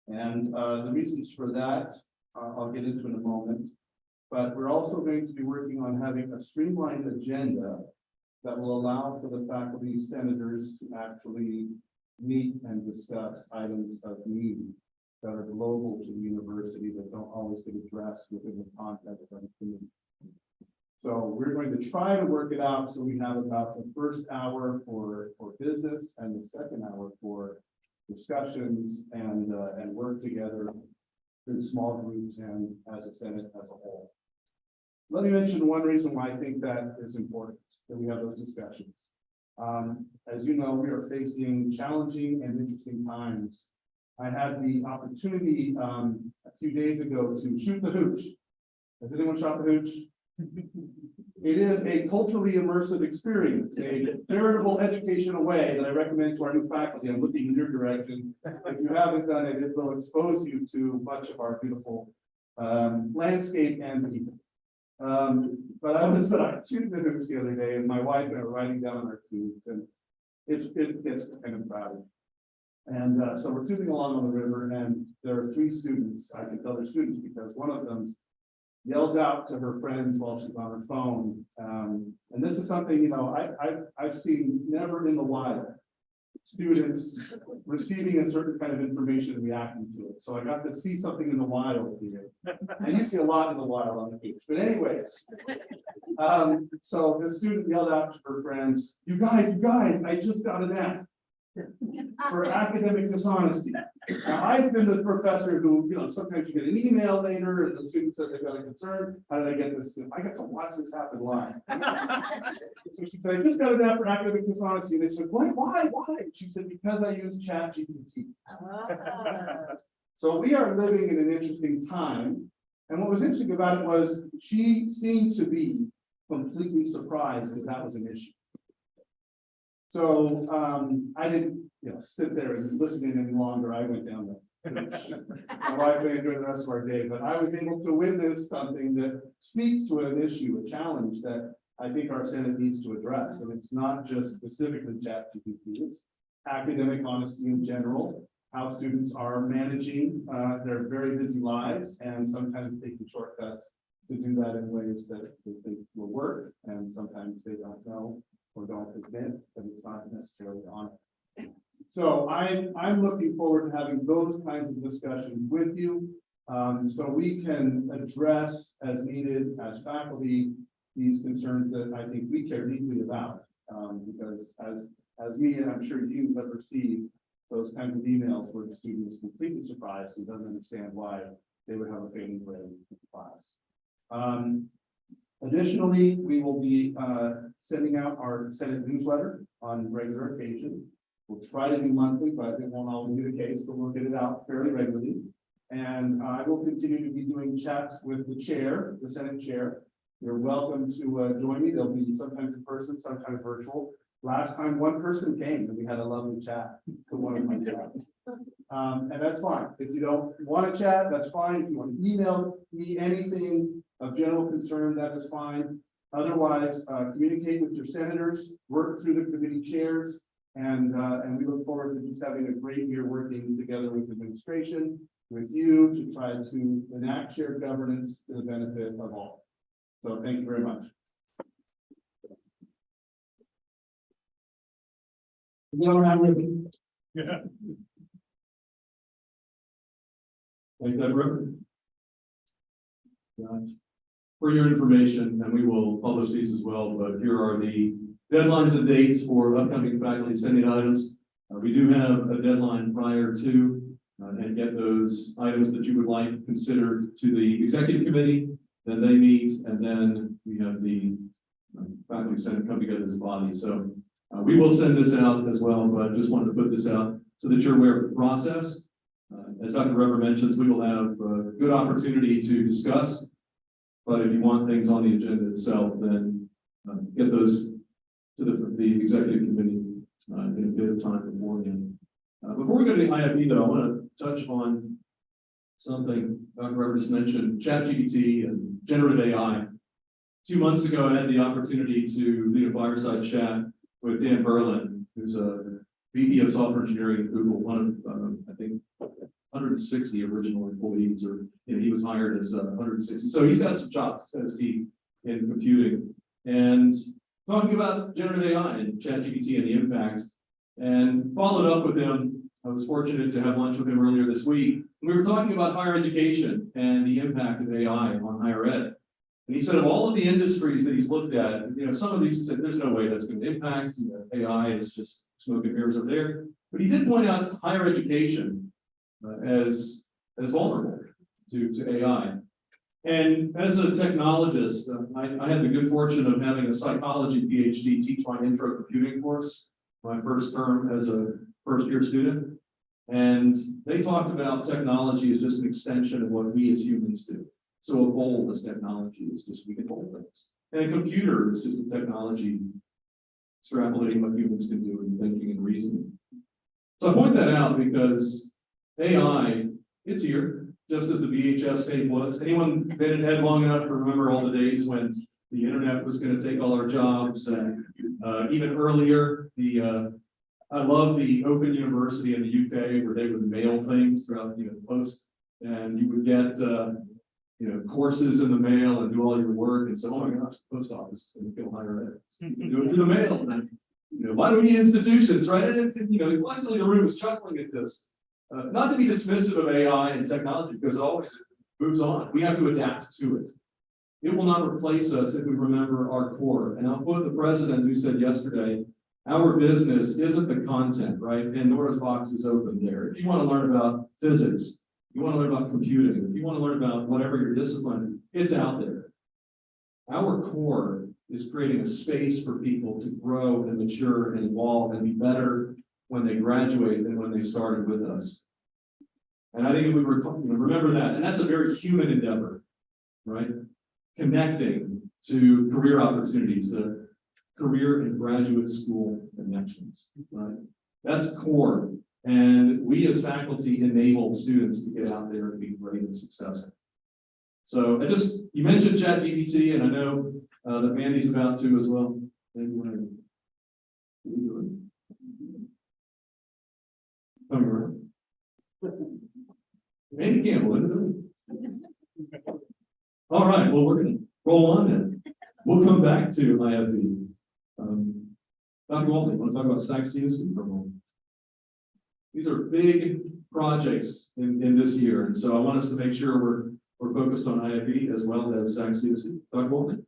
And the reasons for that, I'll get into in a moment. But we're also going to be working on having a streamlined agenda that will allow for the faculty senators to actually meet and discuss items of need that are global to the university that don't always get addressed within the context of the committee. So we're going to try to work it out so we have about the first hour for business and the second hour for discussions and work together in small groups and as a Senate as a whole. Let me mention one reason why I think that is important, that we have those discussions. As you know, we are facing challenging and interesting times. I had the opportunity a few days ago to shoot the hooch. Has anyone shot the hooch? It is a culturally immersive experience, a veritable educational way that I recommend to our new faculty. I'm looking in your direction. If you haven't done it, it will expose you to much of our beautiful landscape and people. But I was shooting the hoops the other day, and my wife and I were riding down our tubes, and it gets kind of crowded. And so we're tubing along on the river, and there are 3 students. I can tell they're students because one of them yells out to her friends while she's on her phone. And this is something, you know, I've seen never in the wild students receiving a certain kind of information and reacting to it. So I got to see something in the wild here. And you see a lot in the wild on the beach. But anyways, so the student yelled out to her friends, you guys, I just got an F for academic dishonesty. Now, I've been the professor who, you know, sometimes you get an email later and the student says they've got a concern. How did I get this? I got to watch this happen live. So she said, I just got an F for academic dishonesty. And they said, why? She said, because I use ChatGPT. So we are living in an interesting time. And what was interesting about it was she seemed to be completely surprised that that was an issue. So I didn't, sit there and listen in any longer. I went down the my wife and I enjoyed the rest of our day, but I was able to witness something that speaks to an issue, a challenge that I think our Senate needs to address. And it's not just specifically ChatGPT, it's academic honesty in general, how students are managing their very busy lives and sometimes taking shortcuts to do that in ways that they think will work. And sometimes they don't know or don't admit that it's not necessarily honest. So I'm looking forward to having those kinds of discussions with you, so we can address as needed as faculty these concerns that I think we care deeply about, because as me and I'm sure you have received those kinds of emails where the student is completely surprised and doesn't understand why they would have a failing grade in class. Additionally, we will be sending out our Senate newsletter on regular occasion. We'll try to do monthly, but it won't always be the case, but we'll get it out fairly regularly. And I will continue to be doing chats with the chair, the Senate chair. You're welcome to join me. There'll be sometimes in person, sometimes virtual. Last time one person came and we had a lovely chat to one of my chats. And that's fine. If you don't want to chat, that's fine. If you want to email me anything of general concern, that is fine. Otherwise, communicate with your senators, work through the committee chairs, and we look forward to just having a great year working together with the administration, with you to try to enact shared governance to the benefit of all. So thank you very much. Yeah. Thank that, Reverend. Right. For your information, and we will publish these as well, but here are the deadlines and dates for upcoming faculty sending items. We do have a deadline prior to and get those items that you would like considered to the executive committee. Then they meet, and then we have the faculty senate come together as a body. So we will send this out as well, but just wanted to put this out so that you're aware of the process. As Dr. Rever mentions, we will have a good opportunity to discuss. But if you want things on the agenda itself, then get those to the executive committee in a bit of time beforehand. Before we go to the IFB, though, I want to touch on something Dr. Rever just mentioned: ChatGPT and generative AI. 2 months ago, I had the opportunity to lead a fireside chat with Dan Berlin, who's a VP of software engineering at Google, one of I think 160 original employees, or he was hired as 160. So he's got some chops, he's got his teeth in computing, and talking about generative AI and ChatGPT and the impact, and followed up with him. I was fortunate to have lunch with him earlier this week. We were talking about higher education and the impact of AI on higher ed. And he said of all of the industries that he's looked at, some of these he said there's no way that's going to impact. AI is just smoke and mirrors up there. But he did point out higher education as vulnerable to AI. And as a technologist, I had the good fortune of having a psychology PhD teach my intro computing course, my first term as a first-year student. And they talked about technology as just an extension of what we as humans do. So a bowl as technology is just we can hold things. And a computer is just a technology extrapolating what humans can do in thinking and reasoning. So I point that out because AI, it's here, just as the VHS tape was. Anyone been ahead long enough to remember all the days when the internet was going to take all our jobs? And even earlier, I love the Open University in the UK where they would mail things throughout the post, and you would get courses in the mail and do all your work. And so, oh my gosh, the post office is going to kill higher ed. Do it through the mail. And, why do we need institutions, right? And, luckily the room is chuckling at this. Not to be dismissive of AI and technology, because it always moves on. We have to adapt to it. It will not replace us if we remember our core. And I'll quote the president who said yesterday, our business isn't the content, right? Pandora's box is open there. If you want to learn about physics, you want to learn about computing, if you want to learn about whatever your discipline, it's out there. Our core is creating a space for people to grow and mature and evolve and be better when they graduate than when they started with us. And I think if we remember that, and that's a very human endeavor, right? Connecting to career opportunities, the career and graduate school connections, right? That's core. And we as faculty enable students to get out there and be great and successful. So you mentioned ChatGPT, and I know that Mandy's about to as well. Come around. Mandy Campbell, isn't it? All right, well, we're going to roll on then. We'll come back to IFB. Dr. Walton, want to talk about Sac CSU for a moment? These are big projects in this year, and so I want us to make sure we're focused on IFB as well as Sac CSU. Dr. Walton.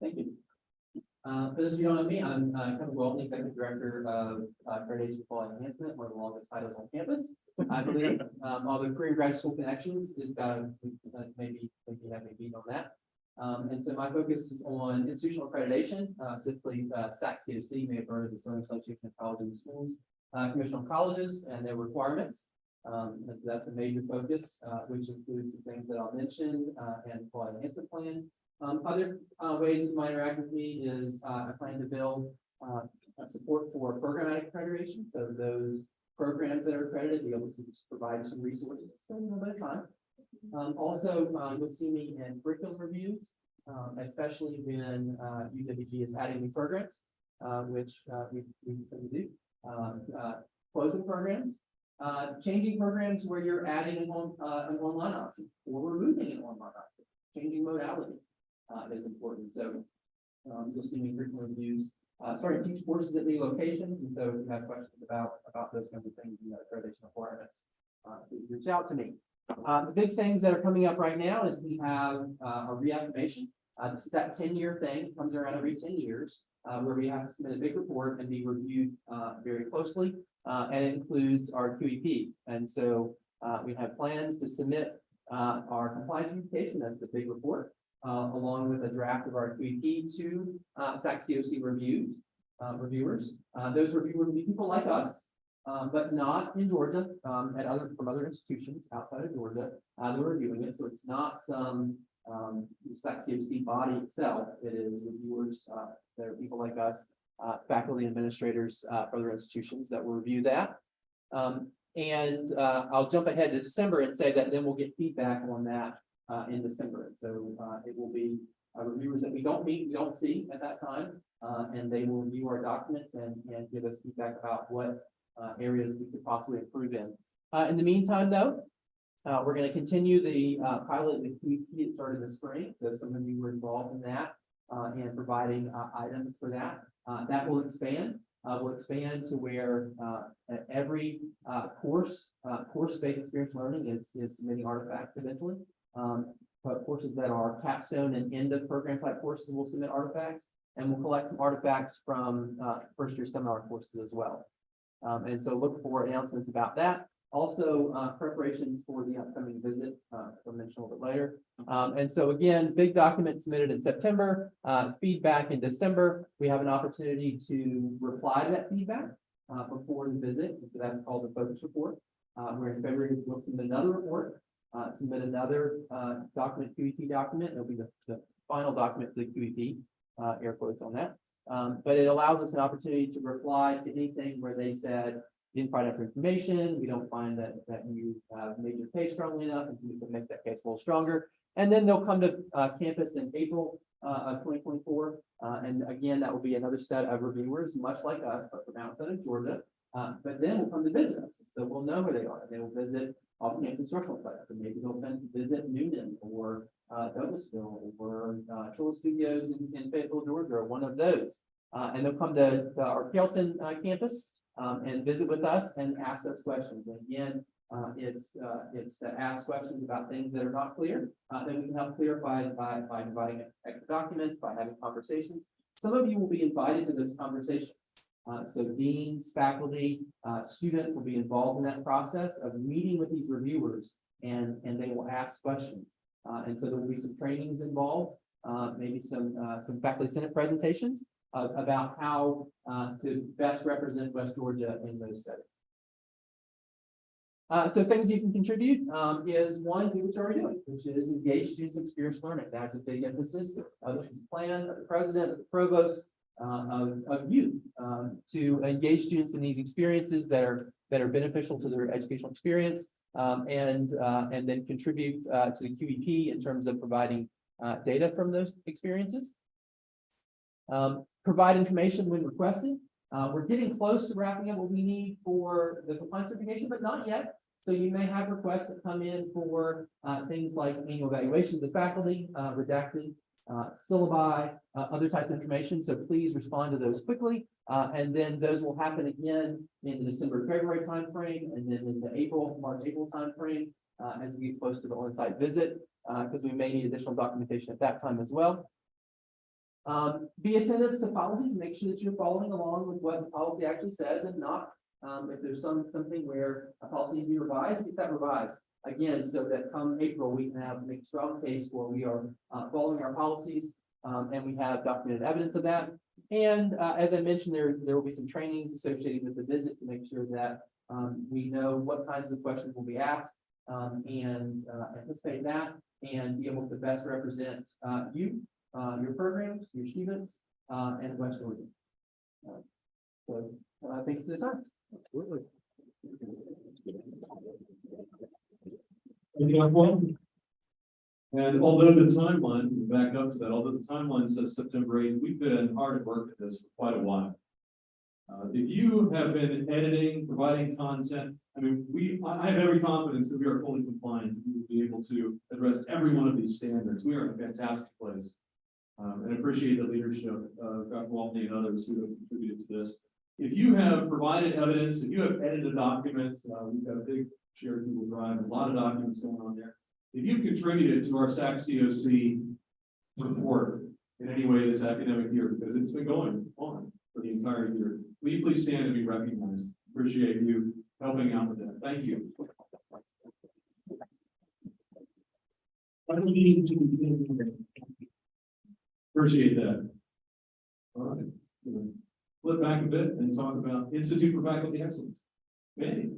Thank you. For those of you who don't know me, I'm Kevin Walton, Executive Director of Accreditation Quality Enhancement, one of the longest titles on campus. I believe, although Career Grad School Connections is about, maybe have me beat on that. And so my focus is on institutional accreditation, specifically SAC COC, you may have heard of the Southern Association of Colleges and Schools, Commission on Colleges and their requirements. That's a major focus, which includes the things that I'll mention, and quality enhancement plan. Other ways that you might interact with me is I plan to build support for programmatic accreditation. So those programs that are accredited, be able to just provide some resources a little bit of time. Also, you'll see me in curriculum reviews, especially when UWG is adding new programs, which we tend to do. Closing programs, changing programs where you're adding an online option or removing an online option, changing modality. Is important. So you'll see me curriculum reviews, starting to teach courses at new locations. And so if you have questions about those kinds of things and the accreditation requirements, please reach out to me. The big things that are coming up right now is we have a reaffirmation. This is that 10-year thing, comes around every 10 years, where we have to submit a big report and be reviewed very closely. And it includes our QEP. And so we have plans to submit our compliance verification, that's the big report. Along with a draft of our QEP to SAC COC reviewers. Those reviewers will be people like us, but not in Georgia, from other institutions outside of Georgia. They're reviewing it, so it's not some SAC COC body itself. It is reviewers that are people like us, faculty administrators for other institutions that will review that. And I'll jump ahead to December and say that then we'll get feedback on that in December. So it will be reviewers that we don't meet, we don't see at that time, and they will review our documents and give us feedback about what areas we could possibly improve in. In the meantime, though, we're going to continue the pilot with QEP that started in the spring. So some of you were involved in that and providing items for that. That will expand. Will expand to where every course-based experience learning is submitting artifacts eventually. But courses that are capstone and end of program type courses will submit artifacts, and we'll collect some artifacts from first year seminar courses as well. And so look for announcements about that. Also, preparations for the upcoming visit, I'll mention a little bit later. And so again, big document submitted in September, feedback in December. We have an opportunity to reply to that feedback before the visit. And so that's called the focus report. Where in February we'll submit another report. Submit another document, QEP document. It'll be the final document for the QEP, air quotes on that. But it allows us an opportunity to reply to anything where they said, didn't find enough information, we don't find that you made your case strongly enough, and so we can make that case a little stronger. And then they'll come to campus in April of 2024. And again, that will be another set of reviewers, much like us, but from outside of Georgia. But then we'll come to visit us. So we'll know where they are. They will visit off-campus instructional sites. And maybe they'll come to visit Newnan or Douglasville or Troll Studios in Fayetteville, Georgia, or one of those. And they'll come to our Kelton campus and visit with us and ask us questions. And again, it's to ask questions about things that are not clear, that we can help clarify by providing extra documents, by having conversations. Some of you will be invited to those conversations. So deans, faculty, students will be involved in that process of meeting with these reviewers, and they will ask questions. And so there will be some trainings involved, maybe some faculty senate presentations about how to best represent West Georgia in those settings. So things you can contribute is one, do what you're already doing, which is engage students in experiential learning. That's a big emphasis of the plan, of the president, of the provost, of you to engage students in these experiences that are beneficial to their educational experience, and then contribute to the QEP in terms of providing data from those experiences. Provide information when requested. We're getting close to wrapping up what we need for the compliance certification, but not yet. So you may have requests that come in for things like annual evaluations of faculty, redacted syllabi, other types of information. So please respond to those quickly. And then those will happen again in the December, February timeframe, and then in the March, April timeframe as we get close to the on-site visit, because we may need additional documentation at that time as well. Be attentive to policies, make sure that you're following along with what the policy actually says. If not, if there's something where a policy needs to be revised, get that revised. Again, so that come April, we can make a strong case where we are following our policies, and we have documented evidence of that. And as I mentioned, there will be some trainings associated with the visit to make sure that we know what kinds of questions will be asked, and anticipate that and be able to best represent you, your programs, your students, and West Oregon. So thank you for the time. Anything else, Juan? And although the timeline, back up to that, although the timeline says September 8th, we've been hard at work at this for quite a while. If you have been editing, providing content, I mean, I have every confidence that we are fully compliant. We will be able to address every one of these standards. We are in a fantastic place. And appreciate the leadership of Dr. Waltney and others who have contributed to this. If you have provided evidence, if you have edited a document, we've got a big shared Google Drive, a lot of documents going on there. If you've contributed to our SAC COC report in any way this academic year, because it's been going on for the entire year, will you please stand and be recognized? Appreciate you helping out with that. Thank you. Appreciate that. All right. Flip back a bit and talk about Institute for Faculty Excellence. Mandy.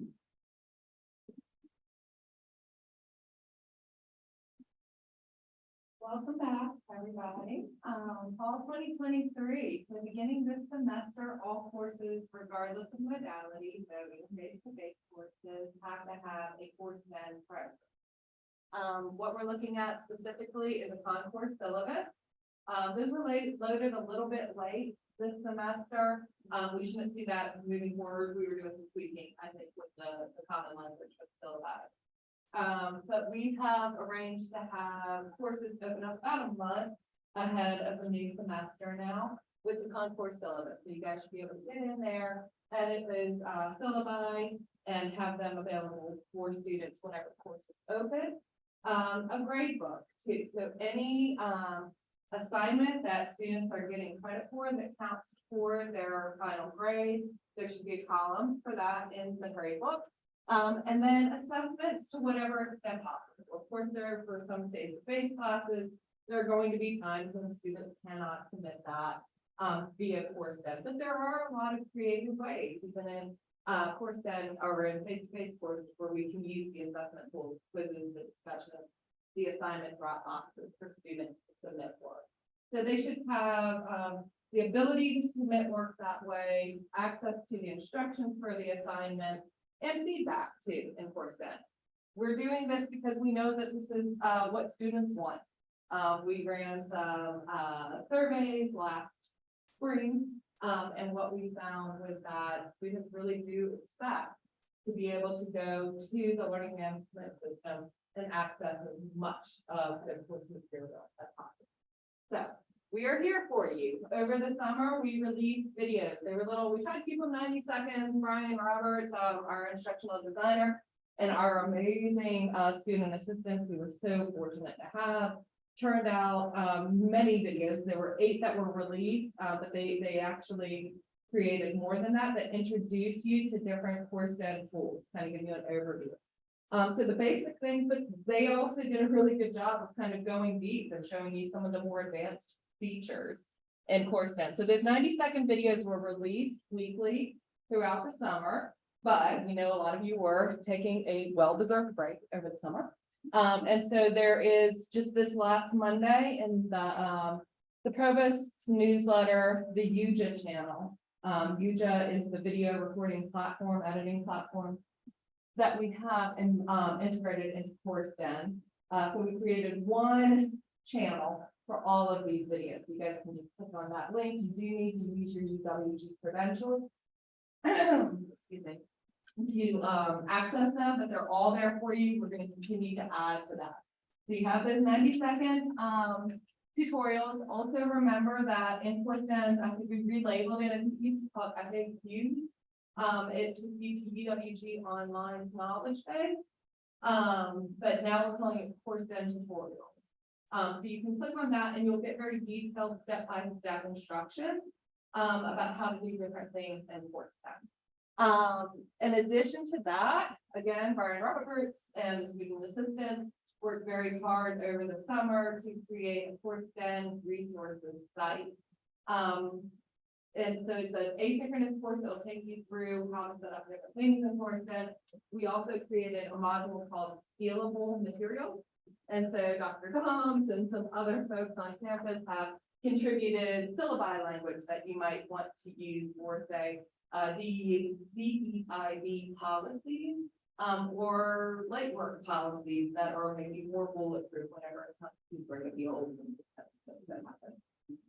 Welcome back, everybody. Fall 2023, so beginning this semester, all courses, regardless of modality, so even face-to-face courses, have to have a course then program. What we're looking at specifically is a concourse syllabus. Those were loaded a little bit late this semester. We shouldn't see that moving forward. We were doing some tweaking, I think, with the common language, but still alive. But we have arranged to have courses open up about a month ahead of the new semester now with the concourse syllabus. So you guys should be able to get in there, edit those syllabi, and have them available for students whenever the course is open. A grade book too. So any assignment that students are getting credit for that counts for their final grade, there should be a column for that in the grade book. And then assessments to whatever extent possible. Of course, there are for some face-to-face classes, there are going to be times when the students cannot submit that via CourseDen, but there are a lot of creative ways, even in CourseDen or in face-to-face courses where we can use the assessment tools, quizzes, the discussion, the assignment drop boxes for students to submit work. So they should have the ability to submit work that way, access to the instructions for the assignment, and feedback too in CourseDen. We're doing this because we know that this is what students want. We ran some surveys last spring, and what we found was that students really do expect to be able to go to the learning management system and access as much of their course material as possible. So we are here for you. Over the summer, we released videos. They were little, we tried to keep them 90 seconds. Brian Roberts, our instructional designer, and our amazing student assistants, we were so fortunate to have, turned out many videos. There were 8 that were released, but they actually created more than that introduce you to different CourseDen tools, kind of give you an overview. So the basic things, but they also did a really good job of kind of going deep and showing you some of the more advanced features in CourseDen. So those 90-second videos were released weekly throughout the summer, but we know a lot of you were taking a well-deserved break over the summer. And so there is just this last Monday in the Provost's newsletter, the UJA channel. UJA is the video recording platform, editing platform that we have integrated into CourseDen. So we created one channel for all of these videos. You guys can just click on that link. You do need to use your UWG credentials. Excuse me. To access them, but they're all there for you. We're going to continue to add to that. So you have those 90-second tutorials. Also remember that in CourseDen, I think we relabeled it as a piece called FAQs. It took you to UWG Online's knowledge base. But now we're calling it CourseDen tutorials. So you can click on that and you'll get very detailed step-by-step instructions about how to do different things in Coursera. In addition to that, again, Brian Roberts and the student assistants worked very hard over the summer to create a CourseDen resources site. And so it's an asynchronous course that will take you through how to set up different things in CourseDen. We also created a module called Scalable Materials. And so Dr. Gomes and some other folks on campus have contributed syllabi language that you might want to use for, say, the DEIB policies, or light work policies that are maybe more bulletproof whenever it comes to bringing the old. That happen.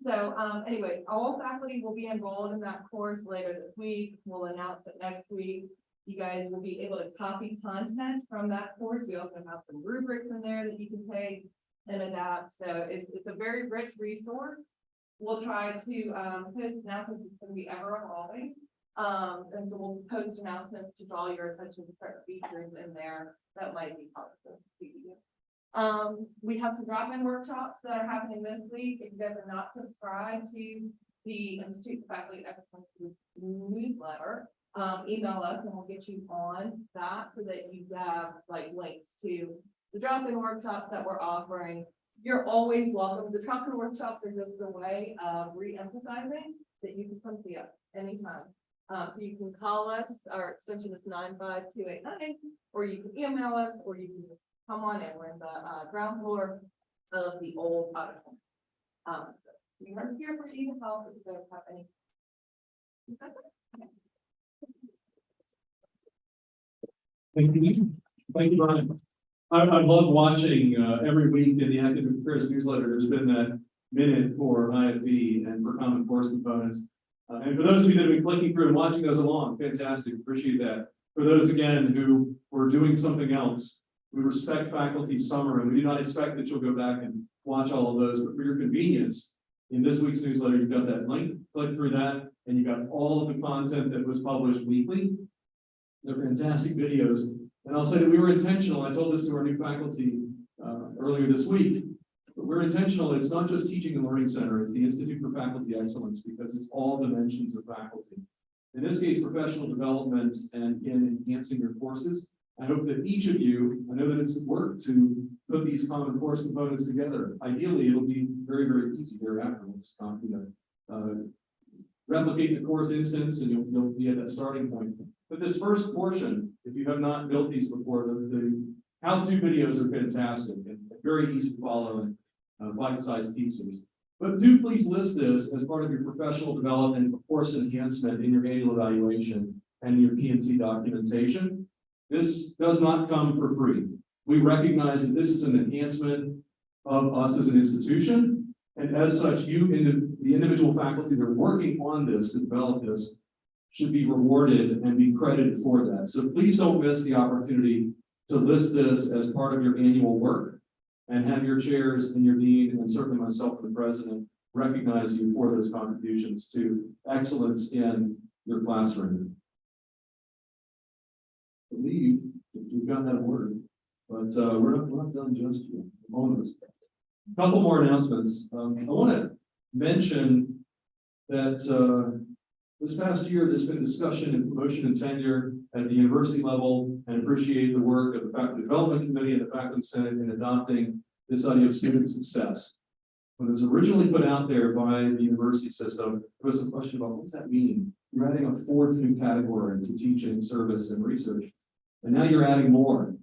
So, anyway, all faculty will be enrolled in that course later this week. We'll announce it next week. You guys will be able to copy content from that course. We also have some rubrics in there that you can take and adapt. So it's a very rich resource. We'll try to post announcements. It's going to be ever evolving. And so we'll post announcements to draw your attention to certain features in there that might be part of the video. We have some drop-in workshops that are happening this week. If you guys are not subscribed to the Institute of Faculty Excellence newsletter, email us and we'll get you on that so that you have like links to the drop-in workshops that we're offering. You're always welcome. The drop-in workshops are just a way of re-emphasizing that you can come see us anytime. So you can call us, our extension is 95289, or you can email us, or you can just come on in. We're in the ground floor of the old auditorium. So we are here for you to help if you guys have any. Okay. Thank you. Thank you, Brian. I love watching every week in the Academic Affairs newsletter. There's been that minute for IFB and for Common Course components. And for those of you that have been clicking through and watching those along, fantastic, appreciate that. For those again who were doing something else, we respect faculty summer and we do not expect that you'll go back and watch all of those, but for your convenience, in this week's newsletter, you've got that link, click through that, and you've got all of the content that was published weekly. They're fantastic videos. And I'll say that we were intentional. I told this to our new faculty earlier this week. But we're intentional. It's not just Teaching and Learning Center. It's the Institute for Faculty Excellence because it's all dimensions of faculty. In this case, professional development and in enhancing your courses. I hope that each of you, I know that it's work to put these common course components together. Ideally, it'll be very, very easy thereafter. We'll just replicate the course instance and you'll be at that starting point. But this first portion, if you have not built these before, the how-to videos are fantastic and very easy to follow and bite-sized pieces. But do please list this as part of your professional development, course enhancement in your annual evaluation and your P&C documentation. This does not come for free. We recognize that this is an enhancement of us as an institution. And as such, the individual faculty that are working on this to develop this should be rewarded and be credited for that. So please don't miss the opportunity to list this as part of your annual work and have your chairs and your dean and certainly myself, the president, recognize you for those contributions to excellence in your classroom. I believe we've got that word, but we're not done just yet. Almost. A couple more announcements. I want to mention that this past year, there's been discussion and promotion and tenure at the university level and appreciate the work of the Faculty Development Committee and the Faculty Senate in adopting this idea of student success. When it was originally put out there by the university system, there was a question about what does that mean? You're adding a fourth new category to teaching, service, and research. And now you're adding more.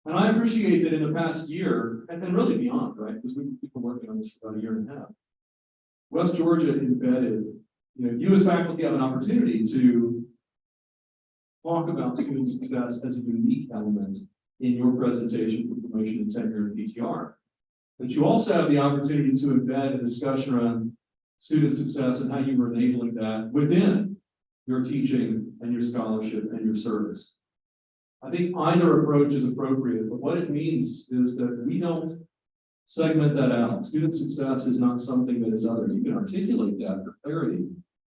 And I appreciate that in the past year, and really beyond, right? Because we've been working on this for about a year and a half. West Georgia embedded, you as faculty have an opportunity to talk about student success as a unique element in your presentation for promotion and tenure in PTR. But you also have the opportunity to embed a discussion around student success and how you are enabling that within your teaching and your scholarship and your service. I think either approach is appropriate, but what it means is that we don't segment that out. Student success is not something that is other. You can articulate that for clarity,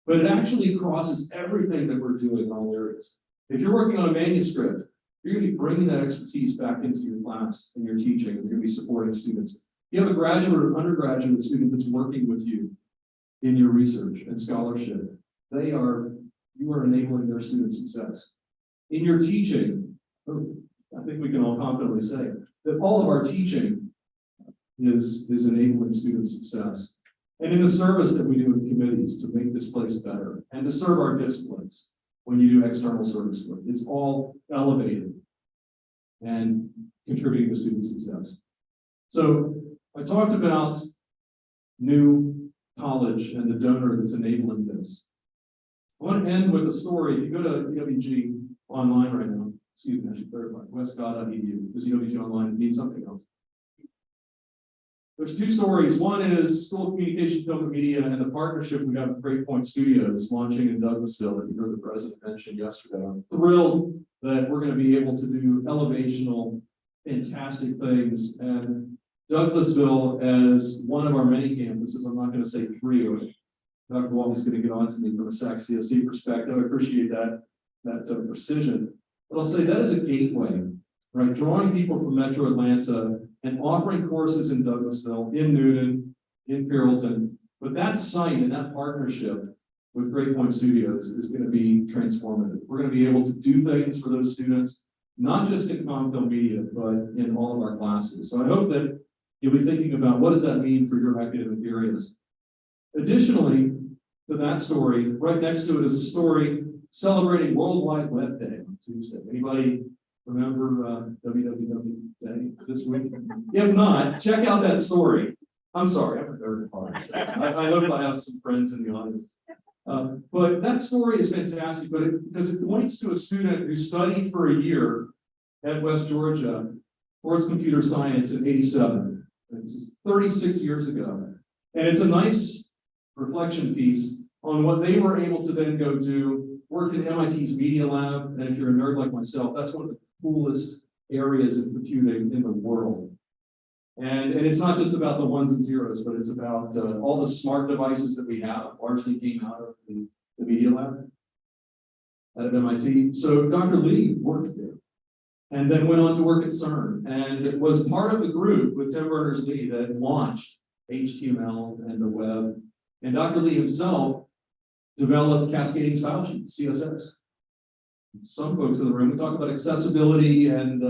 but it actually crosses everything that we're doing in all areas. If you're working on a manuscript, you're going to be bringing that expertise back into your class and your teaching, and you're going to be supporting students. You have a graduate or undergraduate student that's working with you in your research and scholarship. You are enabling their student success. In your teaching, I think we can all confidently say that all of our teaching is enabling student success. And in the service that we do with committees to make this place better and to serve our disciplines when you do external service work, it's all elevated and contributing to student success. So I talked about New College and the donor that's enabling this. I want to end with a story. If you go to EWG online right now, excuse me, I should clarify, westgod.edu, because EWG online means something else. There's two stories. One is School of Communication, Film and Media, and the partnership we have with Great Point Studios launching in Douglasville that you heard the president mention yesterday. I'm thrilled that we're going to be able to do elevational, fantastic things. And Douglasville, as one of our many campuses, I'm not going to say three, or Dr. Walton's going to get on to me from a SAC CSC perspective. I appreciate that precision. But I'll say that is a gateway, right? Drawing people from Metro Atlanta and offering courses in Douglasville, in Newton, in Carrollton. But that site and that partnership with Great Point Studios is going to be transformative. We're going to be able to do things for those students, not just in comm film media, but in all of our classes. So I hope that you'll be thinking about what does that mean for your academic areas. Additionally, to that story, right next to it is a story celebrating World Wide Web Day on Tuesday. Anybody remember WWW Day this week? If not, check out that story. I'm sorry, I'm a third part. I hope I have some friends in the audience. But that story is fantastic, because it points to a student who studied for a year at West Georgia for its computer science in '87. This is 36 years ago. And it's a nice reflection piece on what they were able to then go do, worked in MIT's Media Lab. And if you're a nerd like myself, that's one of the coolest areas of computing in the world. And it's not just about the ones and zeros, but it's about all the smart devices that we have largely came out of the Media Lab at MIT. So Dr. Lee worked there and then went on to work at CERN and was part of the group with Tim Berners-Lee that launched HTML and the web. And Dr. Lee himself developed cascading style sheets, CSS. Some folks in the room, we talk about accessibility and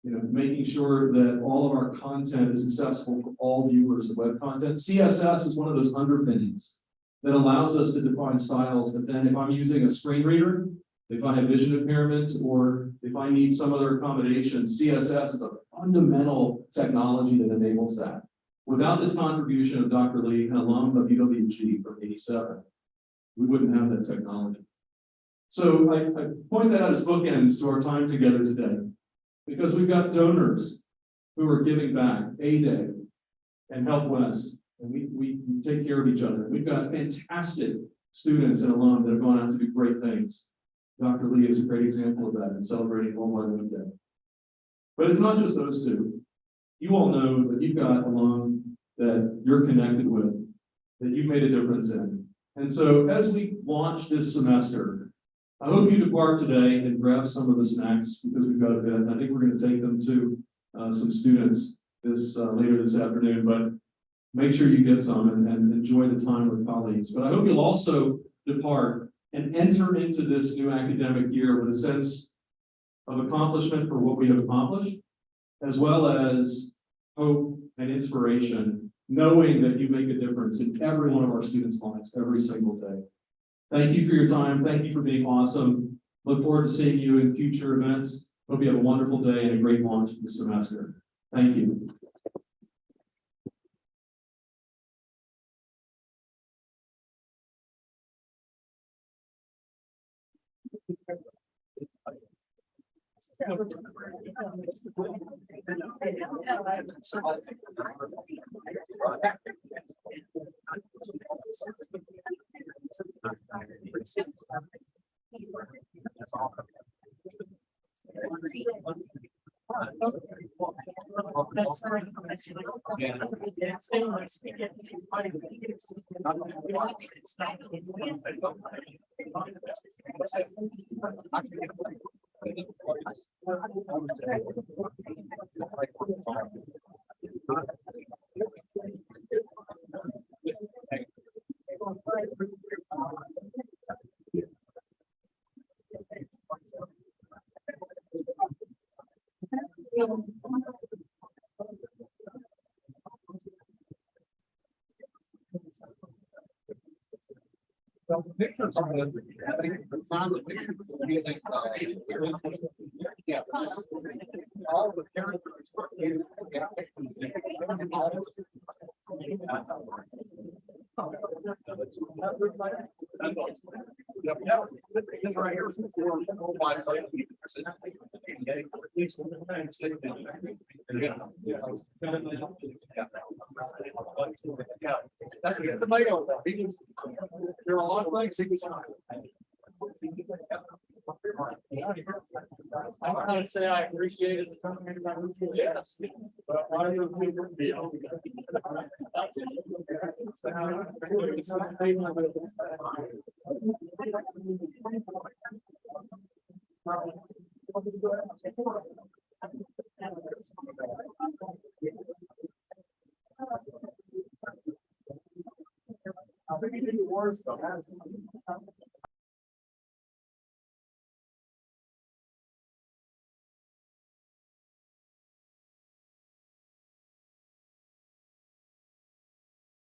making sure that all of our content is accessible for all viewers of web content. CSS is one of those underpinnings that allows us to define styles that then if I'm using a screen reader, if I have vision impairment, or if I need some other accommodation, CSS is a fundamental technology that enables that. Without this contribution of Dr. Lee, an alum of UWG from '87, we wouldn't have that technology. So I point that out as bookends to our time together today, because we've got donors who are giving back, A-Day and Help West, and we take care of each other. We've got fantastic students and alum that have gone out to do great things. Dr. Lee is a great example of that in celebrating World Wide Web Day. But it's not just those two. You all know that you've got alum that you're connected with, that you've made a difference in. And so as we launch this semester, I hope you depart today and grab some of the snacks because we've got a bit. I think we're going to take them to some students later this afternoon, but make sure you get some and enjoy the time with colleagues. But I hope you'll also depart and enter into this new academic year with a sense of accomplishment for what we have accomplished, as well as hope and inspiration, knowing that you make a difference in every one of our students' lives every single day. Thank you for your time. Thank you for being awesome. Look forward to seeing you in future events. Hope you have a wonderful day and a great launch this semester. Thank you. Pictures on this. Yeah. All the characters. Yeah, that's the tomato. There are a lot of things he was. I'm not gonna say I appreciated the company, yes, but I would be. I think he did worse, though.